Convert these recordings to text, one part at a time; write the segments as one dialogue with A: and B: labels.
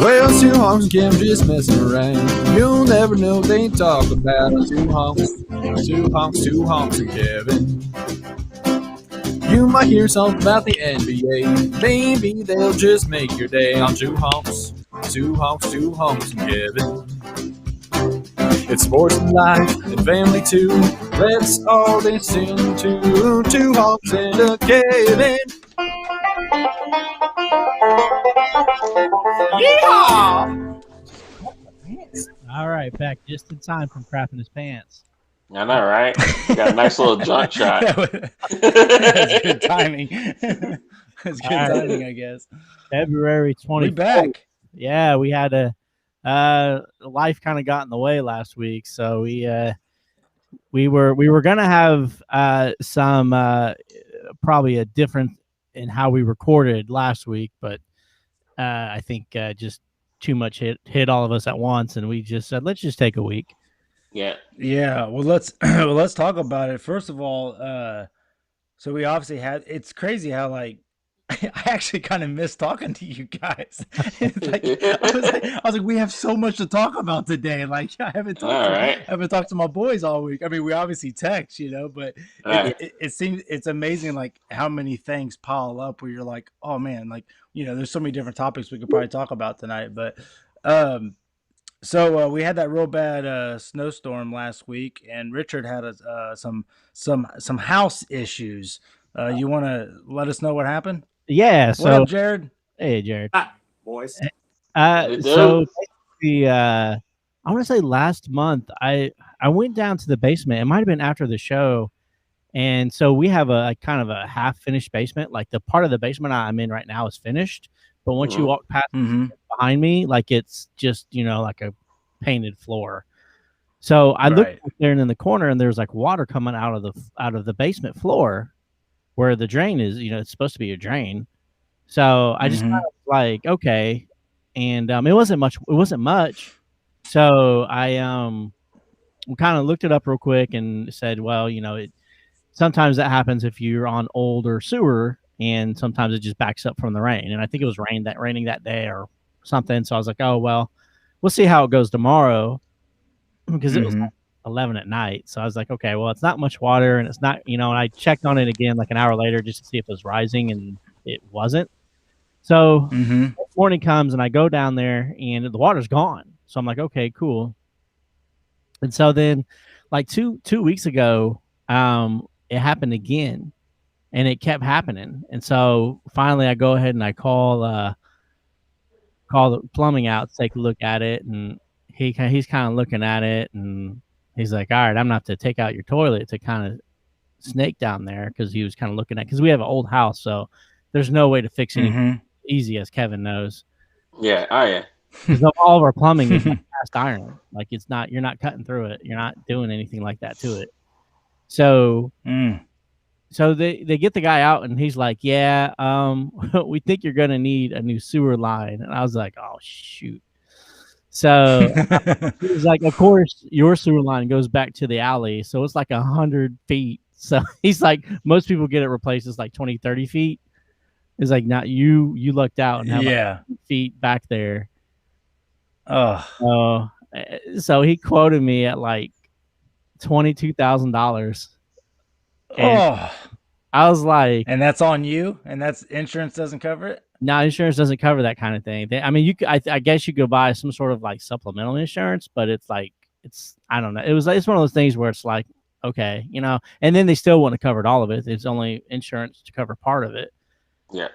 A: Well, two honks and Kim just messing around. You'll never know what they talk about. Two honks and Kevin. You might hear something about the NBA. Maybe they'll just make your day on two honks and Kevin. It's sports and life and family too. Let's all listen to two honks and a Kevin. Yeehaw!
B: All right, back just in time from crapping his pants.
C: I know, right? You got a nice little junk shot.
D: That's good timing. That's good timing, I guess.
B: February 20th.
D: We back.
B: Yeah, we had a life kind of got in the way last week, so we were gonna have some probably a different in how we recorded last week, but I think just too much hit all of us at once, and we just said let's just take a week.
D: Yeah. Well, let's talk about it. First of all, so we obviously had. It's crazy how like I actually kind of miss talking to you guys. I was like, we have so much to talk about today. Like, I haven't talked to my boys all week. I mean, we obviously text, but it seems it's amazing, like how many things pile up where you're like, oh man, like there's so many different topics we could probably talk about tonight. But so we had that real bad snowstorm last week, and Richard had some house issues. You want to let us know what happened?
B: Yeah.
D: So, what up, Jared?
B: Hey, Jared.
E: Hi, boys.
B: So basically, I want to say last month, I went down to the basement. It might have been after the show, and so we have a kind of a half finished basement. Like the part of the basement I'm in right now is finished, but once you walk past behind me, like it's just like a painted floor. So I looked there and in the corner, and there's like water coming out of the basement floor, where the drain is. It's supposed to be a drain. So I just kind of like okay, and it wasn't much. So I kind of looked it up real quick and said, well, sometimes that happens if you're on older sewer, and sometimes it just backs up from the rain. And I think it was raining that day or something. So I was like, oh well, we'll see how it goes tomorrow, because it was 11 at night. So I was like, okay, well, it's not much water, and it's not, and I checked on it again like an hour later just to see if it was rising, and it wasn't. So morning comes, and I go down there, and the water's gone. So I'm like, okay, cool. And so then like two weeks ago, it happened again, and it kept happening. And so finally I go ahead and I call the plumbing out to take a look at it, and he's kind of looking at it, and he's like, all right, I'm gonna have to take out your toilet to kind of snake down there, because he was kind of looking at, because we have an old house, so there's no way to fix anything easy, as Kevin knows.
C: Yeah. Oh yeah.
B: Because all of our plumbing is like cast iron. Like you're not cutting through it. You're not doing anything like that to it. So so they get the guy out, and he's like, yeah, we think you're gonna need a new sewer line. And I was like, oh shoot. So he's like, of course your sewer line goes back to the alley, so it's like 100 feet. So he's like, most people get it replaced, it's like 20-30 feet. It's like, not you lucked out and have like feet back there. So he quoted me at like $22,000. I was like,
D: and that's on you, and that's insurance doesn't cover it.
B: No, insurance doesn't cover that kind of thing. I guess you could buy some sort of like supplemental insurance, but it's like, I don't know. It's one of those things where it's like, okay, and then they still wouldn't have covered all of it. It's only insurance to cover part of it.
C: Yeah.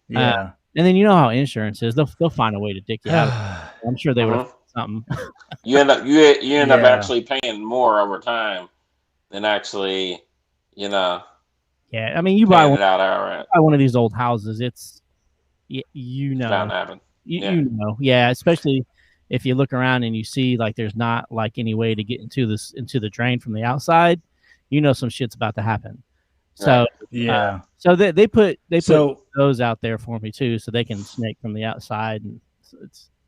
D: Yeah.
B: And then how insurance is. They'll find a way to dick you out. I'm sure they would have something.
C: You end up actually paying more over time than actually,
B: Yeah, I mean, you buy one of these old houses, it's
C: bound to happen.
B: Yeah, especially if you look around and you see like there's not like any way to get into the drain from the outside, some shit's about to happen. So so they put those out there for me too, so they can snake from the outside, and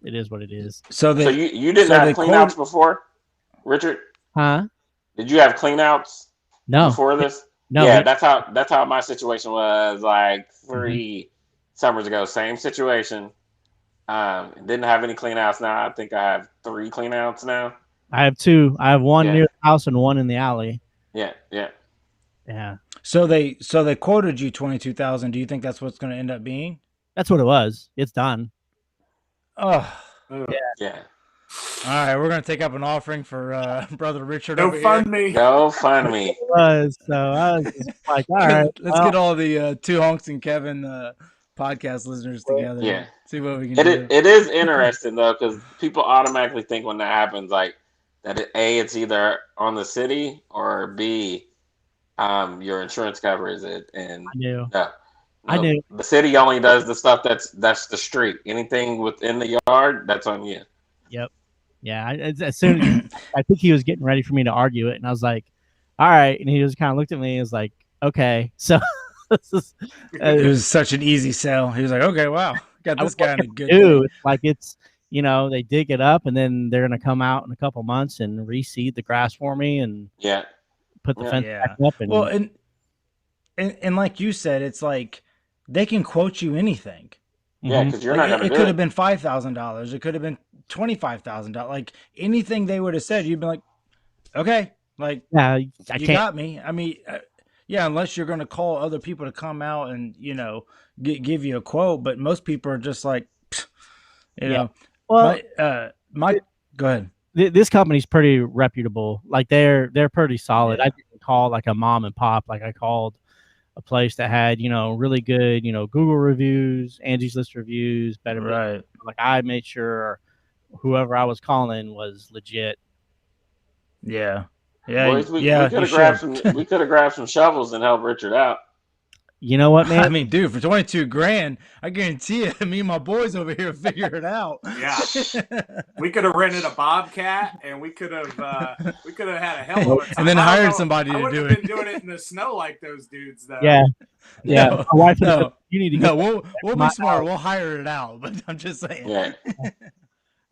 B: it is what it is.
C: So you didn't have cleanouts before, Richard?
B: Huh?
C: Did you have cleanouts?
B: No.
C: Before this?
B: No.
C: Yeah, that's how my situation was like 3 summers ago. Same situation. Didn't have any clean outs. Now I think I have 3 clean outs now.
B: I have 2. I have one
C: Yeah.
B: near the house and one in the alley.
C: Yeah.
B: Yeah,
D: So they quoted you 22,000. Do you think that's what's going to end up being?
B: that's what it was. It's done.
D: Oh,
C: Yeah.
D: all right. We're going to take up an offering for Brother Richard
A: Go
D: over
A: fund
D: here.
A: me.
C: Go find me.
B: It was. So I was just like, all right,
D: Let's get all the Two Honks and Kevin podcast listeners together.
C: Yeah.
D: See what we can do.
C: It is interesting though, because people automatically think when that happens, like that it's either on the city or B, your insurance covers it, and
B: I knew.
C: no,
B: I knew.
C: the city only does the stuff that's the street. Anything within the yard, that's on you.
B: Yep. Yeah. As soon as I think he was getting ready for me to argue it, and I was like, all right. And he just kind of looked at me and was like, okay. So this is,
D: It was such an easy sell. He was like, okay, wow, got this guy in a good
B: dude.
D: mood.
B: Like it's, they dig it up and then they're gonna come out in a couple months and reseed the grass for me and
C: Yeah.
B: put the fence
D: Yeah.
B: back up. And
D: Well, and like you said, it's like they can quote you anything.
C: Yeah,
B: Mhm.
C: because you're
D: Like,
C: not going
D: it
C: to
D: could
C: do
D: have
C: it.
D: been $5,000. It could have been $25,000. Like anything they would have said, you'd be like, okay, like
B: yeah, I
D: you
B: can't.
D: got me. I mean, yeah, unless you're going to call other people to come out and give you a quote. But most people are just like, you
B: Yeah.
D: know,
B: Well,
D: my go ahead.
B: this company's pretty reputable. Like they're pretty solid. I didn't call like a mom and pop. Like I called a place that had really good Google reviews, Angie's List reviews, better.
D: Right.
B: Like I made sure whoever I was calling was legit.
D: Yeah. Yeah.
C: Boys, we
D: yeah.
C: could
D: You
C: have
D: should.
C: grabbed some shovels and helped Richard out.
B: You know what, man?
D: I mean, dude, for 22 grand, I guarantee you, me and my boys over here figure it out.
A: Yeah. We could have rented a Bobcat, and we could have had a hell of a time.
D: And then
A: I don't
D: hired
A: know,
D: somebody
A: I
D: to
A: wouldn't
D: do
A: have
D: it.
A: been doing it in the snow like those dudes, though.
B: yeah.
D: No,
B: My wife
D: no.
B: said, you need to get
D: No, we'll
B: my
D: be smart. We'll hire it out. But I'm just saying.
C: Yeah.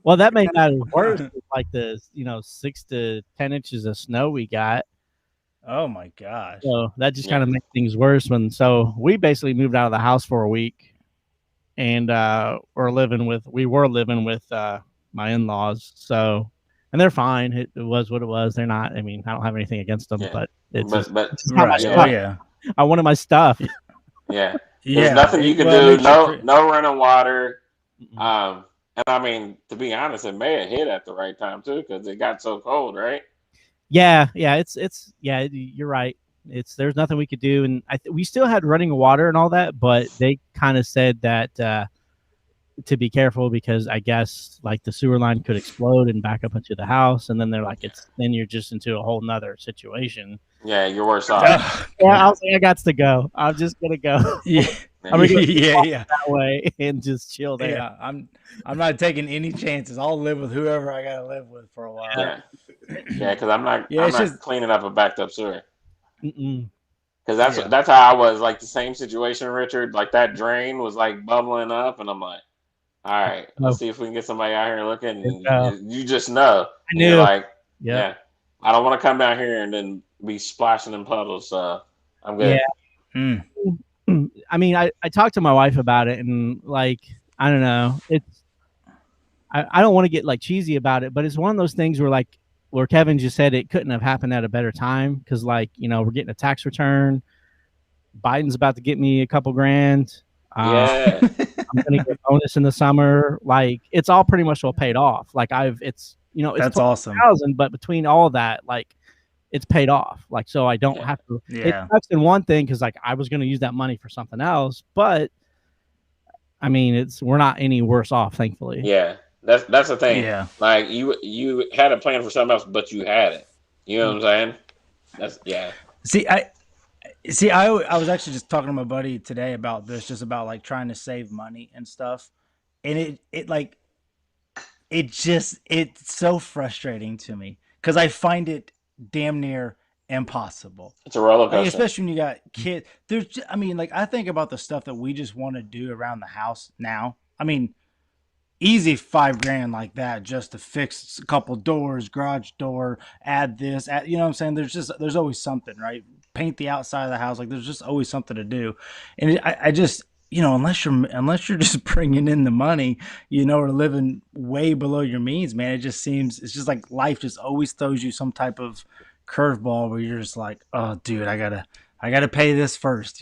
B: Well, that made matters worse. Like the 6 to 10 inches of snow we got.
D: Oh my gosh.
B: So that just kind of made things worse. So we basically moved out of the house for a week, and we were living with my in-laws. So, and they're fine. It was what it was. They're not. I mean, I don't have anything against them,
C: Yeah.
B: but it's
C: But
B: just not my
D: Right.
B: stuff.
D: Oh, yeah.
B: I wanted my stuff.
C: yeah.
D: Yeah.
C: There's nothing you can
D: Well,
C: do.
D: it makes you
C: No running water.
B: Mm-mm.
C: And I mean, to be honest, it may have hit at the right time too, because it got so cold, right?
B: Yeah. It's you're right. There's nothing we could do, and we still had running water and all that, but they kind of said that to be careful because I guess like the sewer line could explode and back up into the house, and then they're like, then you're just into a whole nother situation.
C: Yeah, you're worse off.
B: Yeah, I was like, I got to go. I'm just gonna go
D: Yeah.
B: I'm gonna go
D: Yeah.
B: that way and just chill there.
D: Yeah. I'm not taking any chances. I'll live with whoever I gotta live with for a while.
C: Yeah, because I'm not.
D: Yeah,
C: I'm
D: it's
C: not
D: just-
C: cleaning up a backed up sewer.
B: Mm-mm.
C: Because
D: Yeah.
C: that's how I was. Like the same situation, Richard. Like that drain was like bubbling up, and I'm like, all right, let's see if we can get somebody out here looking. And you just know.
B: I
C: And you're
B: knew.
C: like,
B: Yeah.
C: yeah, I don't want to come down here and then be splashing in puddles. So I'm good.
B: Yeah.
D: Mm.
B: I mean, I talked to my wife about it, and like, I don't know, I don't want to get like cheesy about it, but it's one of those things where Kevin just said it couldn't have happened at a better time because we're getting a tax return. Biden's about to get me a couple grand.
C: Yeah.
B: I'm gonna get a bonus in the summer. Like it's all pretty much all paid off. Like it's
D: That's awesome.
B: 1,000, but between all that, like it's paid off. Like so I don't have to.
D: Yeah.
B: It sucks in one thing because like I was gonna use that money for something else, but I mean we're not any worse off, thankfully.
C: Yeah. That's the thing.
D: Yeah.
C: Like you had a plan for something else, but you had it. You know what I'm saying? That's yeah.
D: I was actually just talking to my buddy today about this, just about like trying to save money and stuff. And it's so frustrating to me because I find it damn near impossible.
C: It's a roller
D: Like,
C: coaster.
D: especially when you got kids. I think about the stuff that we just want to do around the house now. I mean, easy $5,000 like that just to fix a couple doors, garage door, add this, you know what I'm saying? There's always something, right? Paint the outside of the house. Like there's just always something to do. And unless you're just bringing in the money, or living way below your means, man, it's just like life just always throws you some type of curveball where you're just like, oh, dude, I gotta pay this first.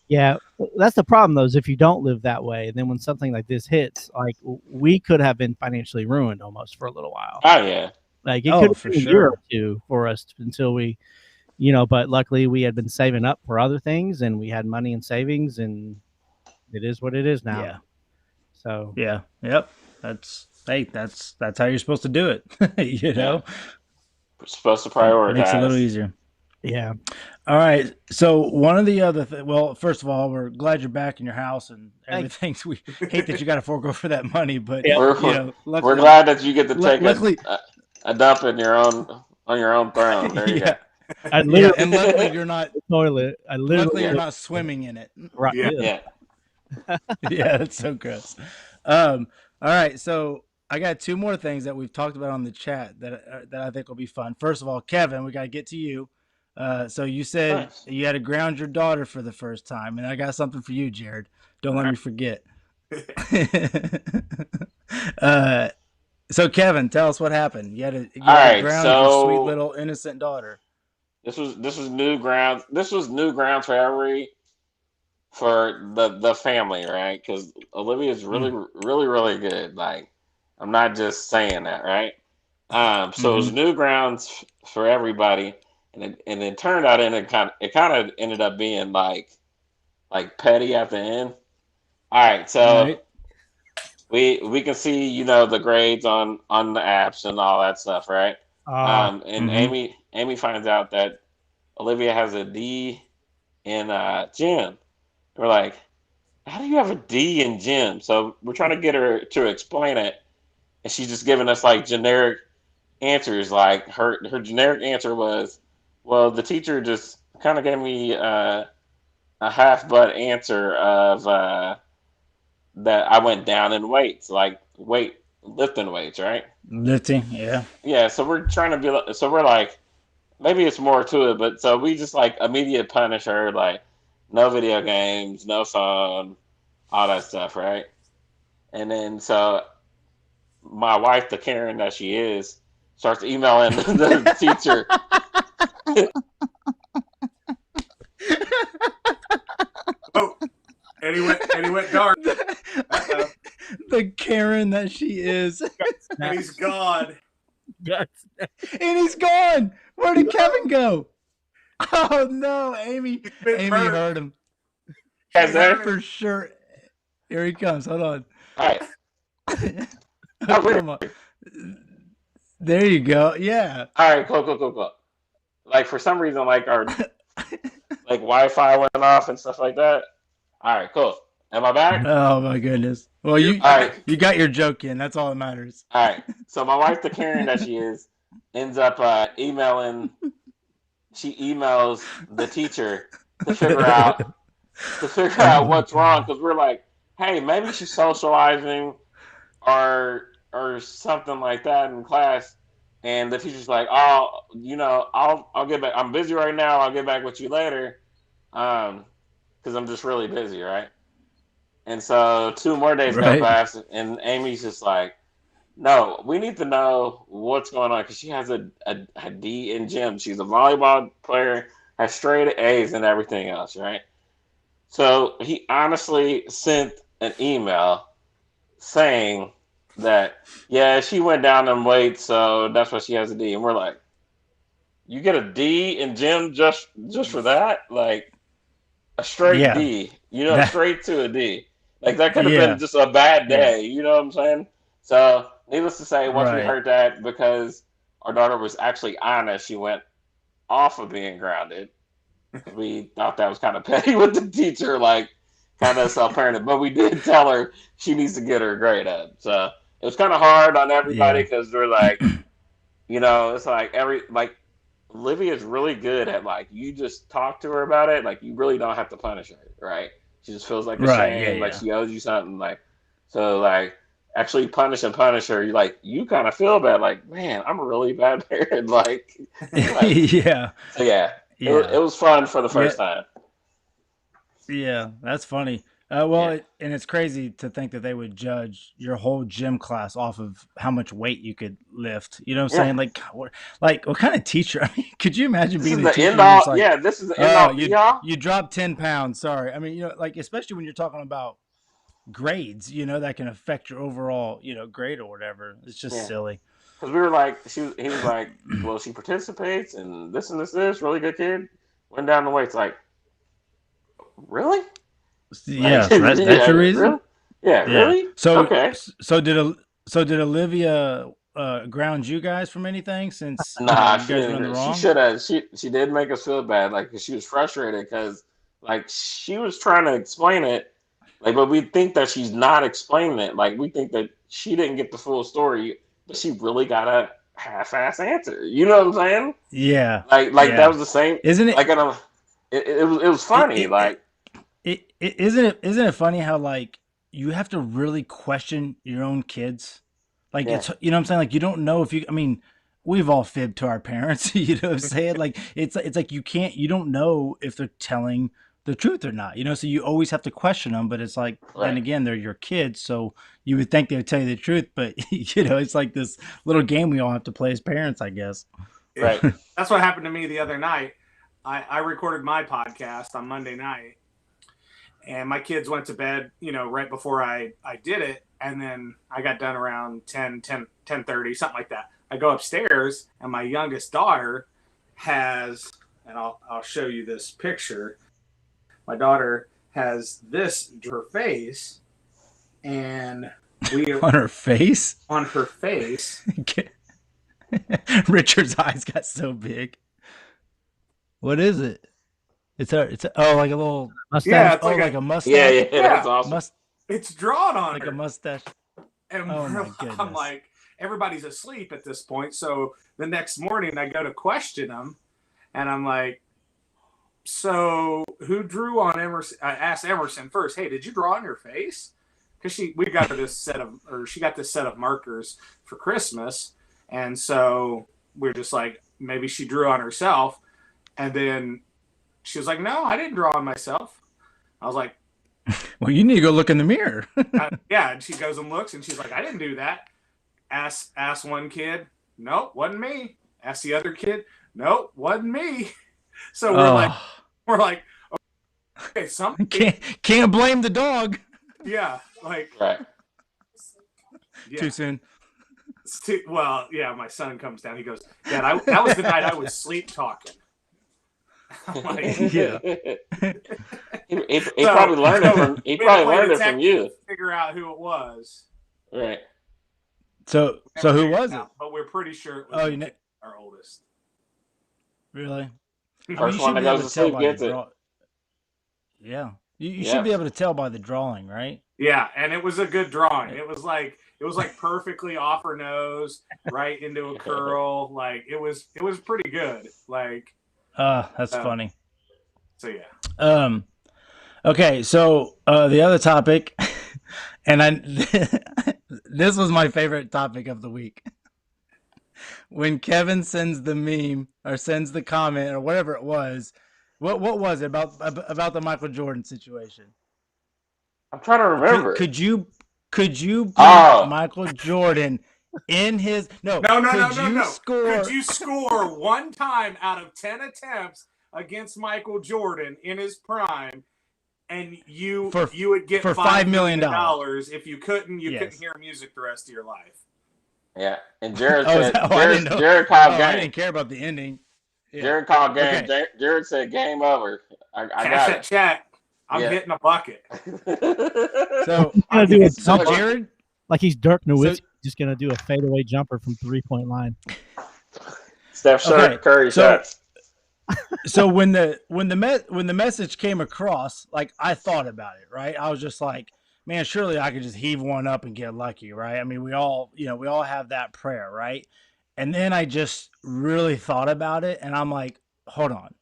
B: Yeah, that's the problem though, is if you don't live that way, and then when something like this hits, like we could have been financially ruined almost for a little while.
C: Oh yeah.
B: Like it
D: Oh,
B: could have
D: for
B: been a year
D: sure.
B: or two for us until we, but luckily we had been saving up for other things and we had money in savings, and it is what it is now.
D: Yeah.
B: So
D: Yeah. Yep. That's how you're supposed to do it.
C: Yeah. We're supposed to
D: Makes it a little
C: prioritize.
D: easier.
B: yeah.
D: All right. So one of the other well, first of all, we're glad you're back in your house and everything. We hate that you got to forego for that money, but
B: Yeah.
C: We're
D: luckily,
C: glad that you get to take
D: luckily,
C: a dump in your own on your own throne. There you
D: yeah,
B: I
D: yeah,
B: literally
D: and luckily you're not.
B: toilet. I
D: Luckily,
B: literally
D: you're not swimming in it.
B: right.
A: Yeah.
C: go. Yeah.
D: Yeah, that's so gross. All right. So I got two more things that we've talked about on the chat that I think will be fun. First of all, Kevin, we got to get to you. So you said
C: Nice.
D: you had to ground your daughter for the first time, and I got something for you, Jared. Don't let me forget. uh, so Kevin, tell us what happened. You had to
C: Alright,
D: ground your sweet
C: so
D: little innocent daughter.
C: this was new ground. This was new ground for the family, right? Because Olivia is really, really, really good. Like, I'm not just saying that, right? So it was
D: Mm-hmm.
C: new grounds for everybody, and it turned out, and it kind of ended up being like petty at the end. All right, so
D: Right.
C: we can see the grades on the apps and all that stuff, right? And
D: Mm-hmm.
C: Amy finds out that Olivia has a D in gym. We're like, how do you have a D in gym? So we're trying to get her to explain it, and she's just giving us like generic answers. Like her generic answer was, well, the teacher just kind of gave me a half butt answer of that I went down in weights, like lifting weights, right?
D: Lifting. Yeah.
C: Yeah, so we're trying to so we're like, maybe it's more to it, but so we just like immediate punish her, like no video games, no phone, all that stuff, right? And then so my wife, the Karen that she is, starts emailing the teacher.
A: Oh, and he went dark. Uh-oh.
D: The Karen that she is.
A: And he's gone.
D: And he's gone. Where did Kevin go? Oh no, Amy.
A: been
D: Amy
A: burned.
D: heard him.
C: Guys, there?
D: For sure. Here he comes. Hold on.
C: All right.
D: Oh, come on. There you go. Yeah.
C: All right, cool. Like for some reason, like our like Wi-Fi went off and stuff like that. All right, cool. Am I back?
D: Oh my goodness. Well,
C: All right,
D: you got your joke in. That's all that matters.
C: all right. So my wife, the Karen that she is, ends up emailing. She emails the teacher to figure out what's wrong, because we're like, hey, maybe she's socializing or something like that in class. And the teacher's like, oh, I'll get back. I'm busy right now. I'll get back with you later, because I'm just really busy, right? And so 2 more days go
D: Right.
C: past, and Amy's just like, no, we need to know what's going on, because she has a D in gym. She's a volleyball player, has straight A's and everything else, right? So he honestly sent an email saying that, yeah, she went down in weight, so that's why she has a D. And we're like, you get a D in gym just for that? Like a straight
D: Yeah.
C: D,
D: That-
C: straight to a D. Like that could have
D: Yeah.
C: been just a bad day, you know what I'm saying? So needless to say, once we
D: Right.
C: heard that, because our daughter was actually honest, she went off of being grounded. We thought that was kind of petty with the teacher, like kind of self-parenting, but we did tell her she needs to get her grade up. So it was kind of hard on everybody, because we're like, it's like Olivia's really good at, like, you just talk to her about it, like you really don't have to punish her, right? She just feels like
D: Right,
C: ashamed,
D: yeah,
C: like
D: yeah.
C: she owes you something, like, so like actually punish her, you kind of feel bad, like, man, I'm a really bad parent, like
D: Yeah.
C: so yeah,
D: Yeah.
C: it was fun for the first time.
D: Yeah, that's funny. Well,
C: Yeah.
D: and it's crazy to think that they would judge your whole gym class off of how much weight you could lift. You know what I'm
C: Yeah.
D: saying? What kind of teacher? I mean, could you imagine
C: This
D: being
C: is
D: a
C: the
D: teacher
C: end
D: and you're
C: all.
D: just like,
C: Yeah, this is the end
D: oh,
C: all be all.
D: you dropped 10 pounds. Sorry. I mean, like especially when you're talking about grades, that can affect your overall, grade or whatever. It's just
C: Yeah.
D: silly.
C: Because we were like, he was like, well, she participates and this, really good kid. Went down the weights, like, really?
D: Yeah,
C: Like,
D: so that's
C: yeah,
D: your reason.
C: really? Yeah,
D: Yeah.
C: really? Okay.
D: So did Olivia ground you guys from anything since
C: Nah,
D: you
C: she
D: guys were in the
C: didn't. She
D: wrong?
C: should have. She did make us feel bad, like 'cause she was frustrated because like she was trying to explain it, like, but we think that she's not explaining it. Like we think that she didn't get the full story, but she really got a half-ass answer. You know what I'm saying?
D: Yeah.
C: Like that
D: Yeah.
C: was the same.
D: Isn't it?
C: Like it was
D: It,
C: funny.
D: it,
C: Like
D: isn't it funny how like you have to really question your own kids? Like
C: yeah,
D: it's you know what I'm saying? Like you don't know if you I mean, we've all fibbed to our parents, you know what I'm saying? Like it's like you don't know if they're telling the truth or not, so you always have to question them, but it's like then
C: right.
D: again they're your kids, so you would think they would tell you the truth, but it's like this little game we all have to play as parents, I guess.
C: Right.
E: That's what happened to me the other night. I recorded my podcast on Monday night, and my kids went to bed, right before I did it. And then I got done around 10:30, something like that. I go upstairs, and my youngest daughter has, and I'll show you this picture. My daughter has this to her face, and we
D: On her face?
E: on her face.
D: Richard's eyes got so big. What is it? It's like a little
B: Mustache.
E: Yeah, it's
D: like
E: like
D: a mustache.
C: Yeah, that's awesome.
E: it's drawn on
D: Like
E: her.
D: a mustache.
E: And
D: Oh my goodness.
E: I'm like, everybody's asleep at this point. So the next morning I go to question them, and I'm like, so who drew on Emerson? I asked Emerson first, hey, did you draw on your face? Because she got this set of markers for Christmas. And so we're just like, maybe she drew on herself. And then she was like, no, I didn't draw on myself. I was like,
D: Well, you need to go look in the mirror.
E: yeah. And she goes and looks, and she's like, I didn't do that. Ask one kid, nope, wasn't me. Ask the other kid, nope, wasn't me. So we're like, okay, something.
D: Can't blame the dog.
E: Yeah, like
C: Right.
E: yeah.
D: Too soon.
E: Well, yeah. My son comes down. He goes, Dad, that was the night I was sleep talking. I'm like,
D: Yeah.
C: He probably learned it from. He
E: we had to
C: probably
E: play
C: learned it from
E: detective
C: you.
E: to figure out who it was.
C: Right.
D: So
E: Never
D: who
E: figured
D: was it?
E: out, but we're pretty sure it was
D: Oh, you know,
E: our oldest.
D: really?
C: First one that goes to sleep gets it.
D: Yeah. You
C: Yeah.
D: should be able to tell by the drawing, right?
E: Yeah, and it was a good drawing. It was like perfectly off her nose, right into a curl. Like it was pretty good. Like
D: That's funny.
E: so yeah.
D: Okay, so the other topic, and this was my favorite topic of the week. When Kevin sends the meme or sends the comment or whatever it was, what was it about the Michael Jordan situation?
C: I'm trying to remember.
D: Could you put Michael Jordan in his
E: No. Could you score one time out of 10 attempts against Michael Jordan in his prime, and you would get
D: for
E: $5
D: $5 million?
E: If you couldn't, couldn't hear music the rest of your life.
C: Yeah, and Jared
D: Oh,
C: said,
D: I didn't know.
C: Jared called
D: I
C: game.
D: didn't care about the ending. Yeah.
C: Jared called game.
D: Okay.
C: Jared said game over. I
E: Cash
C: got
E: that check. I'm
C: Yeah.
E: hitting a bucket.
C: it.
D: So,
B: Gonna do it
D: so
B: something
D: Jared,
B: like he's Dirk Nowitzki, just gonna do a fadeaway jumper from 3-point line.
C: Steph
D: Okay,
C: Curry
D: so-
C: shots.
D: so when the message came across, like I thought about it, right? I was just like, man, surely I could just heave one up and get lucky, right? I mean, we all have that prayer, right? And then I just really thought about it, and I'm like, hold on,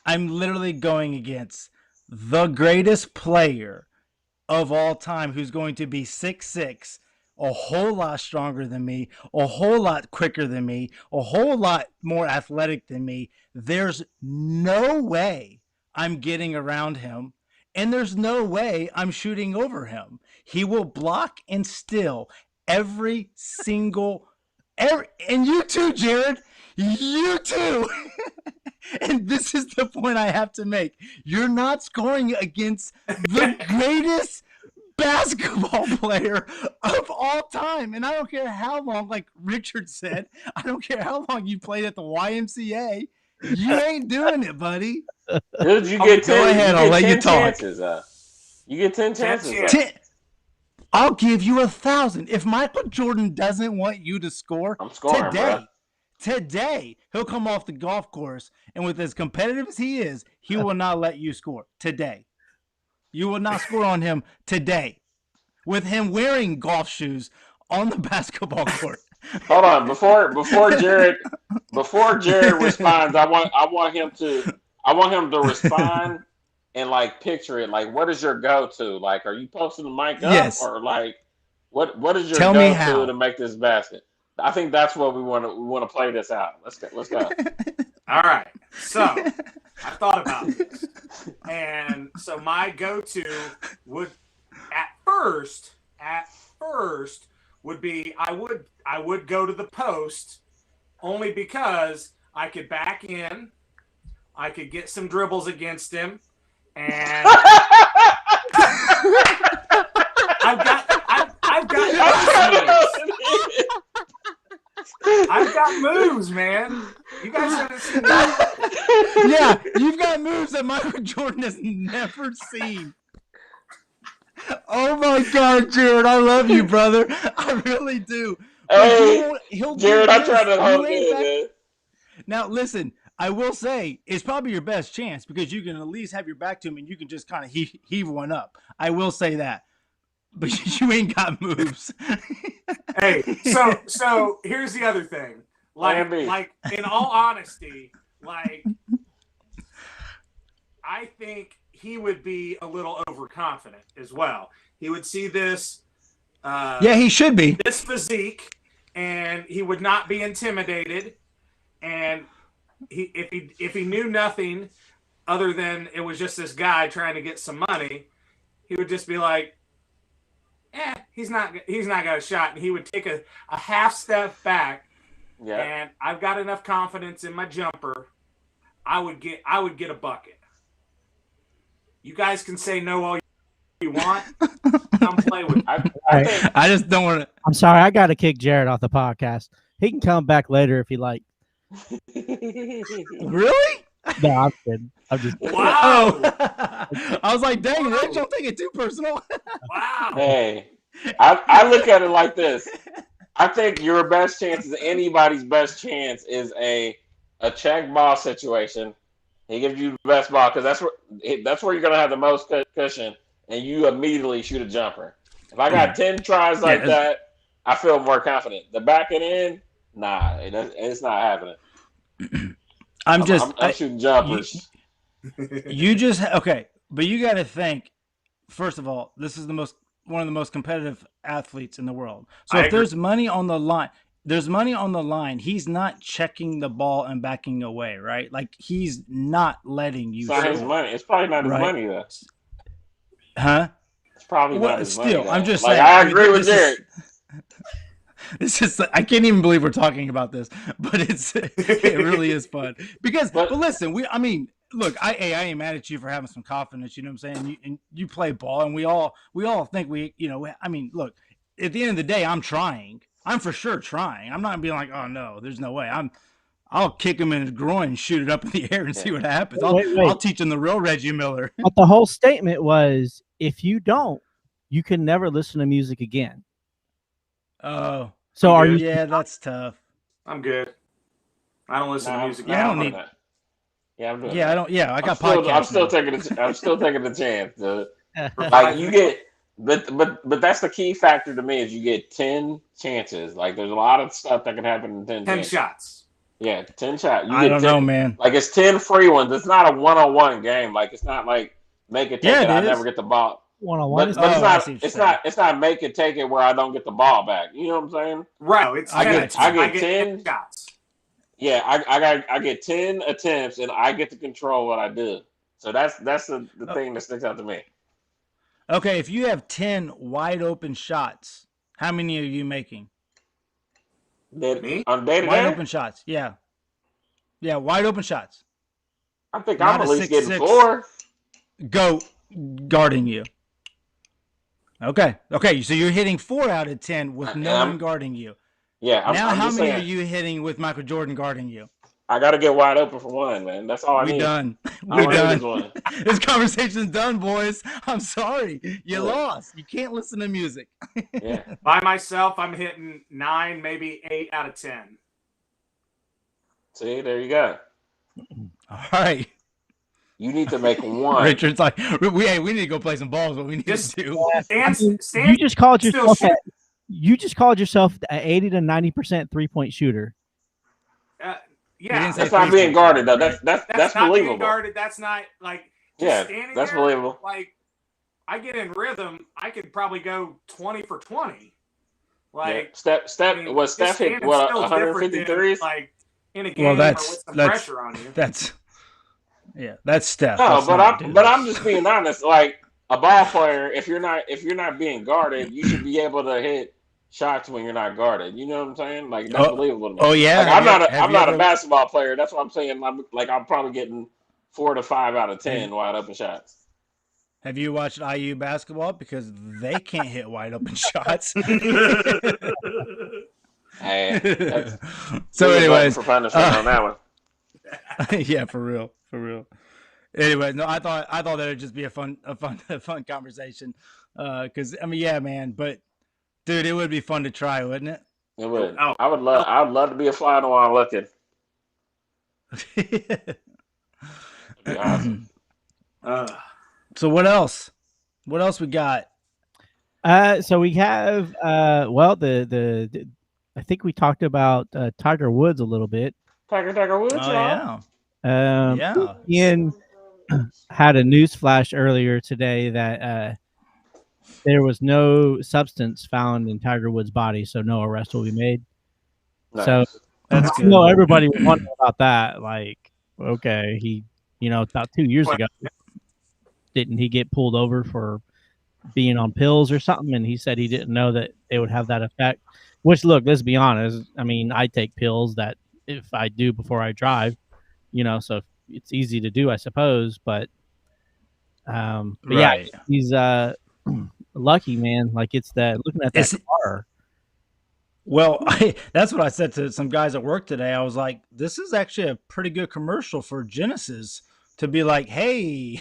D: I'm literally going against the greatest player of all time, who's going to be 6'6", a whole lot stronger than me, a whole lot quicker than me, a whole lot more athletic than me. There's no way I'm getting around him and there's no way I'm shooting over him. He will block and steal every single and you too, Jared. You too. And this is the point I have to make. You're not scoring against the greatest basketball player of all time. And I don't care how long, like Richard said, I don't care how long you played at the YMCA. You ain't doing it, buddy.
C: Dude, you get 10.
D: Go ahead, I'll let you talk.
C: Chances, you get 10 chances.
D: I'll give you 1,000. If Michael Jordan doesn't want you to score,
C: I'm scoring,
D: today, he'll come off the golf course, and with as competitive as he is, he will not let you score today. You will not score on him today with him wearing golf shoes on the basketball court.
C: Hold on, before Jared responds, I want him to respond and like picture it. Like, what is your go-to? Like, are you posting the mic up,
D: Yes.
C: or like what is your
D: Tell me
C: go-to
D: how.
C: to make this basket? I think that's what we want to play this out. Let's go.
E: All right. So I thought about this, and so my go-to would at first would be I would go to the post, only because I could back in, I could get some dribbles against him, and I've got moves, man. You guys haven't seen that.
D: Yeah, you've got moves that Michael Jordan has never seen. Oh my God, Jared, I love you, brother. I really do.
C: Hey,
D: he'll
C: Jared,
D: do
C: I
D: this.
C: tried to hold
D: You ain't
C: it,
D: back-
C: man.
D: Now, listen, I will say it's probably your best chance because you can at least have your back to him and you can just kind of heave one up. I will say that. But you ain't got moves.
E: Hey, so here's the other thing. Like in all honesty, like I think he would be a little overconfident as well. He would see this
D: yeah, he should be.
E: this physique, and he would not be intimidated. And if he knew nothing other than it was just this guy trying to get some money, he would just be like, he's not got a shot. And he would take a half step back.
C: Yeah.
E: And I've got enough confidence in my jumper. I would get a bucket. You guys can say no all you want. Come play with me.
D: I just don't want to.
B: I'm sorry, I got to kick Jared off the podcast. He can come back later if he like.
D: Really?
B: No, I'm kidding. I'm just.
E: Wow.
D: I was like, dang, Rich, don't take it too personal.
E: Wow.
C: Hey, I look at it like this. I think your best chance is anybody's best chance is a check ball situation. He gives you the best ball because that's where you're gonna have the most cushion, and you immediately shoot a jumper. If I got 10 tries like that, I feel more confident. The back and in, nah, it's not happening. I'm shooting jumpers.
D: You just okay, but you got to think. First of all, this is one of the most competitive athletes in the world. So if there's money on the line, he's not checking the ball and backing away, right? Like he's not letting you.
C: It's not his money. It's probably not his money though.
D: Huh?
C: It's probably not his money.
D: Still, I'm just
C: like,
D: saying.
C: I agree with Jared.
D: This is I can't even believe we're talking about this, but it really is fun because. But listen, look, I ain't mad at you for having some confidence. You know what I'm saying? You play ball, and we all think look, at the end of the day, I'm trying. I'm for sure trying. I'm not being like, oh no, there's no way. I'll kick him in his groin and shoot it up in the air and see what happens. I'll teach him the real Reggie Miller.
B: But the whole statement was, if you don't, you can never listen to music again.
D: Oh,
B: so are you?
D: Yeah, that's tough.
E: I'm good. I don't listen to music.
D: I don't need that.
C: Yeah, I'm doing
D: yeah,
C: that.
D: I don't. Yeah, I got
C: podcasts. I'm still taking the chance. Like you get, but that's the key factor to me is you get 10 chances. Like there's a lot of stuff that can happen in 10 chances.
E: shots.
C: Yeah, 10 shots.
D: I don't know, man.
C: Like it's 10 free ones. It's not a one-on-one game. Like it's not like make it take it. I never get the ball.
B: One-on-one.
C: But it's not make it take it where I don't get the ball back. You know what I'm saying?
E: Right.
C: I get 10
E: shots.
C: Yeah, I get 10 attempts and I get to control what I do. So that's the thing that sticks out to me.
D: Okay, if you have 10 wide open shots, how many are you making?
E: Me?
C: On day to
D: Wide
C: day,
D: open shots. Yeah. Yeah, wide open shots.
C: I think
D: Not
C: I'm
D: a
C: at least getting
D: 6'6".
C: 4.
D: Go guarding you. Okay. Okay, so you're hitting 4 out of 10 with no one guarding you.
C: Yeah,
D: Now,
C: I'm
D: how
C: just
D: many
C: saying,
D: are you hitting with Michael Jordan guarding you?
C: I got to get wide open for one, man. That's all I
D: We
C: need.
D: done.
C: All
D: We
C: I need
D: done.
C: is one.
D: This conversation's done, boys. I'm sorry. You
C: Look.
D: lost. You can't listen to music.
C: Yeah.
E: By myself, I'm hitting 9, maybe 8 out of 10.
C: See, there you go.
D: All right.
C: You need to make one.
D: Richard's like, we need to go play some balls. What we need
E: Just-
D: to do.
B: You just called
E: still
B: yourself.
E: shoot.
B: You just called yourself an 80 to 90% 3-point shooter.
E: Yeah,
D: didn't say
C: That's not being guarded though. That's
E: that's not
C: believable.
E: being guarded. That's not like just
C: Yeah,
E: standing
C: that's
E: there,
C: believable.
E: Like I get in rhythm, I could probably go 20 for 20. Like
C: Yeah.
E: I
C: Steph
E: mean,
C: was Steph
E: just
C: hit
E: standing
C: what
E: still's different
C: 150
E: than,
C: threes?
E: like in a game
D: Well,
E: or
D: that's
E: with some
D: that's
E: pressure on you.
D: that's Steph.
C: No,
D: Let's
C: but
D: not do
C: I'm
D: this.
C: just being honest. Like a ball player, if you're not being guarded, you should be able to hit shots when you're not guarded. You know what I'm saying? Like that's believable to me.
D: Oh yeah.
C: Like
D: Have
C: I'm
D: you
C: not a
D: ever-
C: basketball player. That's what I'm saying. I'm probably getting 4 to 5 out of 10 wide open shots.
D: Have you watched IU basketball? Because they can't hit wide open shots.
C: Hey, that's,
D: So,
C: we was waiting
D: anyways,
C: for punishment on that one.
D: yeah, for real. Anyway, no, I thought that it'd just be a fun conversation. Because I mean, yeah, man, but dude, it would be fun to try, wouldn't it?
C: It would.
E: Oh.
C: I would love to be a fly on the wall looking. It'd be awesome.
D: So what else? What else we got?
B: So we have well the I think we talked about Tiger Woods a little bit.
C: Tiger Woods,
D: Oh
C: y'all.
D: yeah.
B: Yeah. Ian had a news flash earlier today that there was no substance found in Tiger Woods' body, so no arrest will be made.
C: Nice.
B: So
D: That's
B: I
D: good.
B: know everybody was wondering about that. Like, okay, he, about 2 years ago, didn't he get pulled over for being on pills or something? And he said he didn't know that it would have that effect. Which, look, let's be honest. I mean, I take pills that if I do before I drive, so it's easy to do, I suppose. But yeah,
D: Right.
B: he's lucky, man. Like it's that looking at that car.
D: Well, that's what I said to some guys at work today. I was like, this is actually a pretty good commercial for Genesis to be like, hey,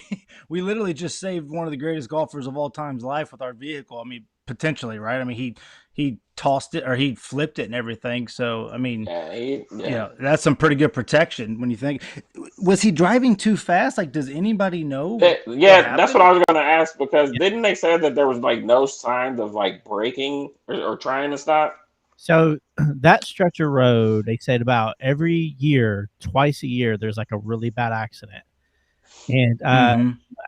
D: we literally just saved one of the greatest golfers of all time's life with our vehicle. I mean, potentially, right? I mean, he tossed it or he flipped it and everything. So, I mean, that's some pretty good protection when you think. Was he driving too fast? Like, does anybody know?
C: Yeah, that's what I was going to ask because didn't they say that there was like no signs of like braking or trying to stop?
B: So that stretch of road, they said about every year, twice a year, there's like a really bad accident. And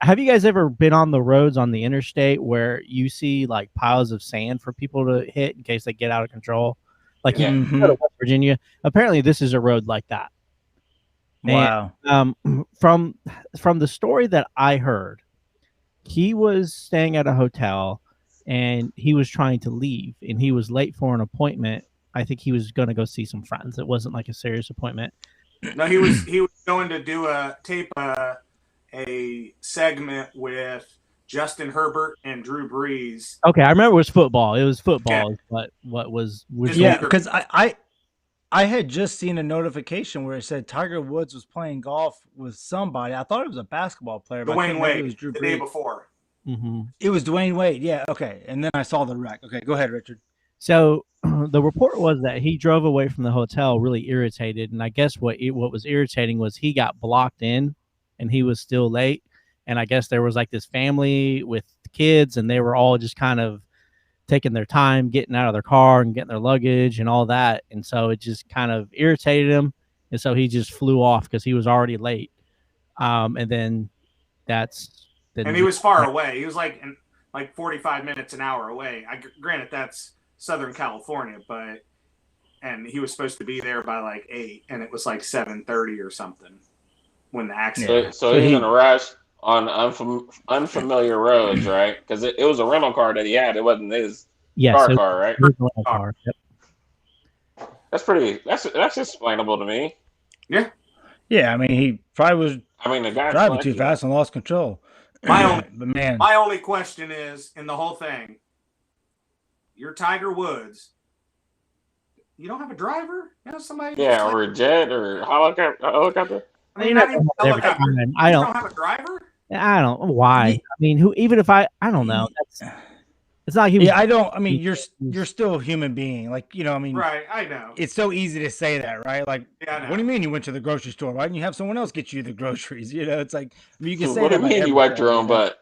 B: have you guys ever been on the roads on the interstate where you see like piles of sand for people to hit in case they get out of control? Like you go to West Virginia. Apparently, this is a road like that.
D: Wow.
B: And, from the story that I heard, he was staying at a hotel and he was trying to leave and he was late for an appointment. I think he was going to go see some friends. It wasn't like a serious appointment.
E: No, he was going to do a segment with Justin Herbert and Drew Brees.
B: Okay, I remember it was football. It was football. Yeah. What was
D: yeah, because I had just seen a notification where it said Tiger Woods was playing golf with somebody. I thought it was a basketball player, but
E: Dwayne Wade.
D: It was Drew
E: the
D: Brees.
E: Day before.
B: Mm-hmm.
D: It was Dwayne Wade. Yeah. Okay. And then I saw the wreck. Okay, go ahead, Richard.
B: So the report was that he drove away from the hotel really irritated, and I guess what was irritating was he got blocked in, and he was still late. And I guess there was like this family with kids, and they were all just kind of taking their time getting out of their car and getting their luggage and all that. And so it just kind of irritated him, and so he just flew off because he was already late. And then
E: and he was far away. He was like 45 minutes an hour away. Granted, that's Southern California, and he was supposed to be there by like 8, and it was like 7:30 or something when the accident.
C: So he's in a rush. on unfamiliar roads, right? Because it was a rental car that he had. It wasn't his
B: Yes,
C: car, right?
B: it was a rental car. Yep.
C: That's explainable to me.
E: Yeah.
D: Yeah, I mean, he probably was
C: I mean, the guy
D: driving too fast and lost control. But man,
E: My only question is in the whole thing, you're Tiger Woods. You don't have a driver? You know, somebody.
C: Yeah, or a jet or helicopter.
E: I mean, not even a
B: Every
E: helicopter.
B: time.
E: You
B: I don't.
E: don't have a driver?
B: I don't. Why? I mean, who? Even if I don't know. It's not like he was.
D: yeah, I don't. I mean, you're still a human being. Like, you know, I mean,
E: Right, I know.
D: it's so easy to say that, right? Like,
E: Yeah, I know.
D: what do you mean you went to the grocery store? Why didn't you have someone else get you the groceries? You know, it's like, I mean, you can say
C: What do
D: that
C: you
D: about
C: mean you wiped your
D: everything,
C: own butt?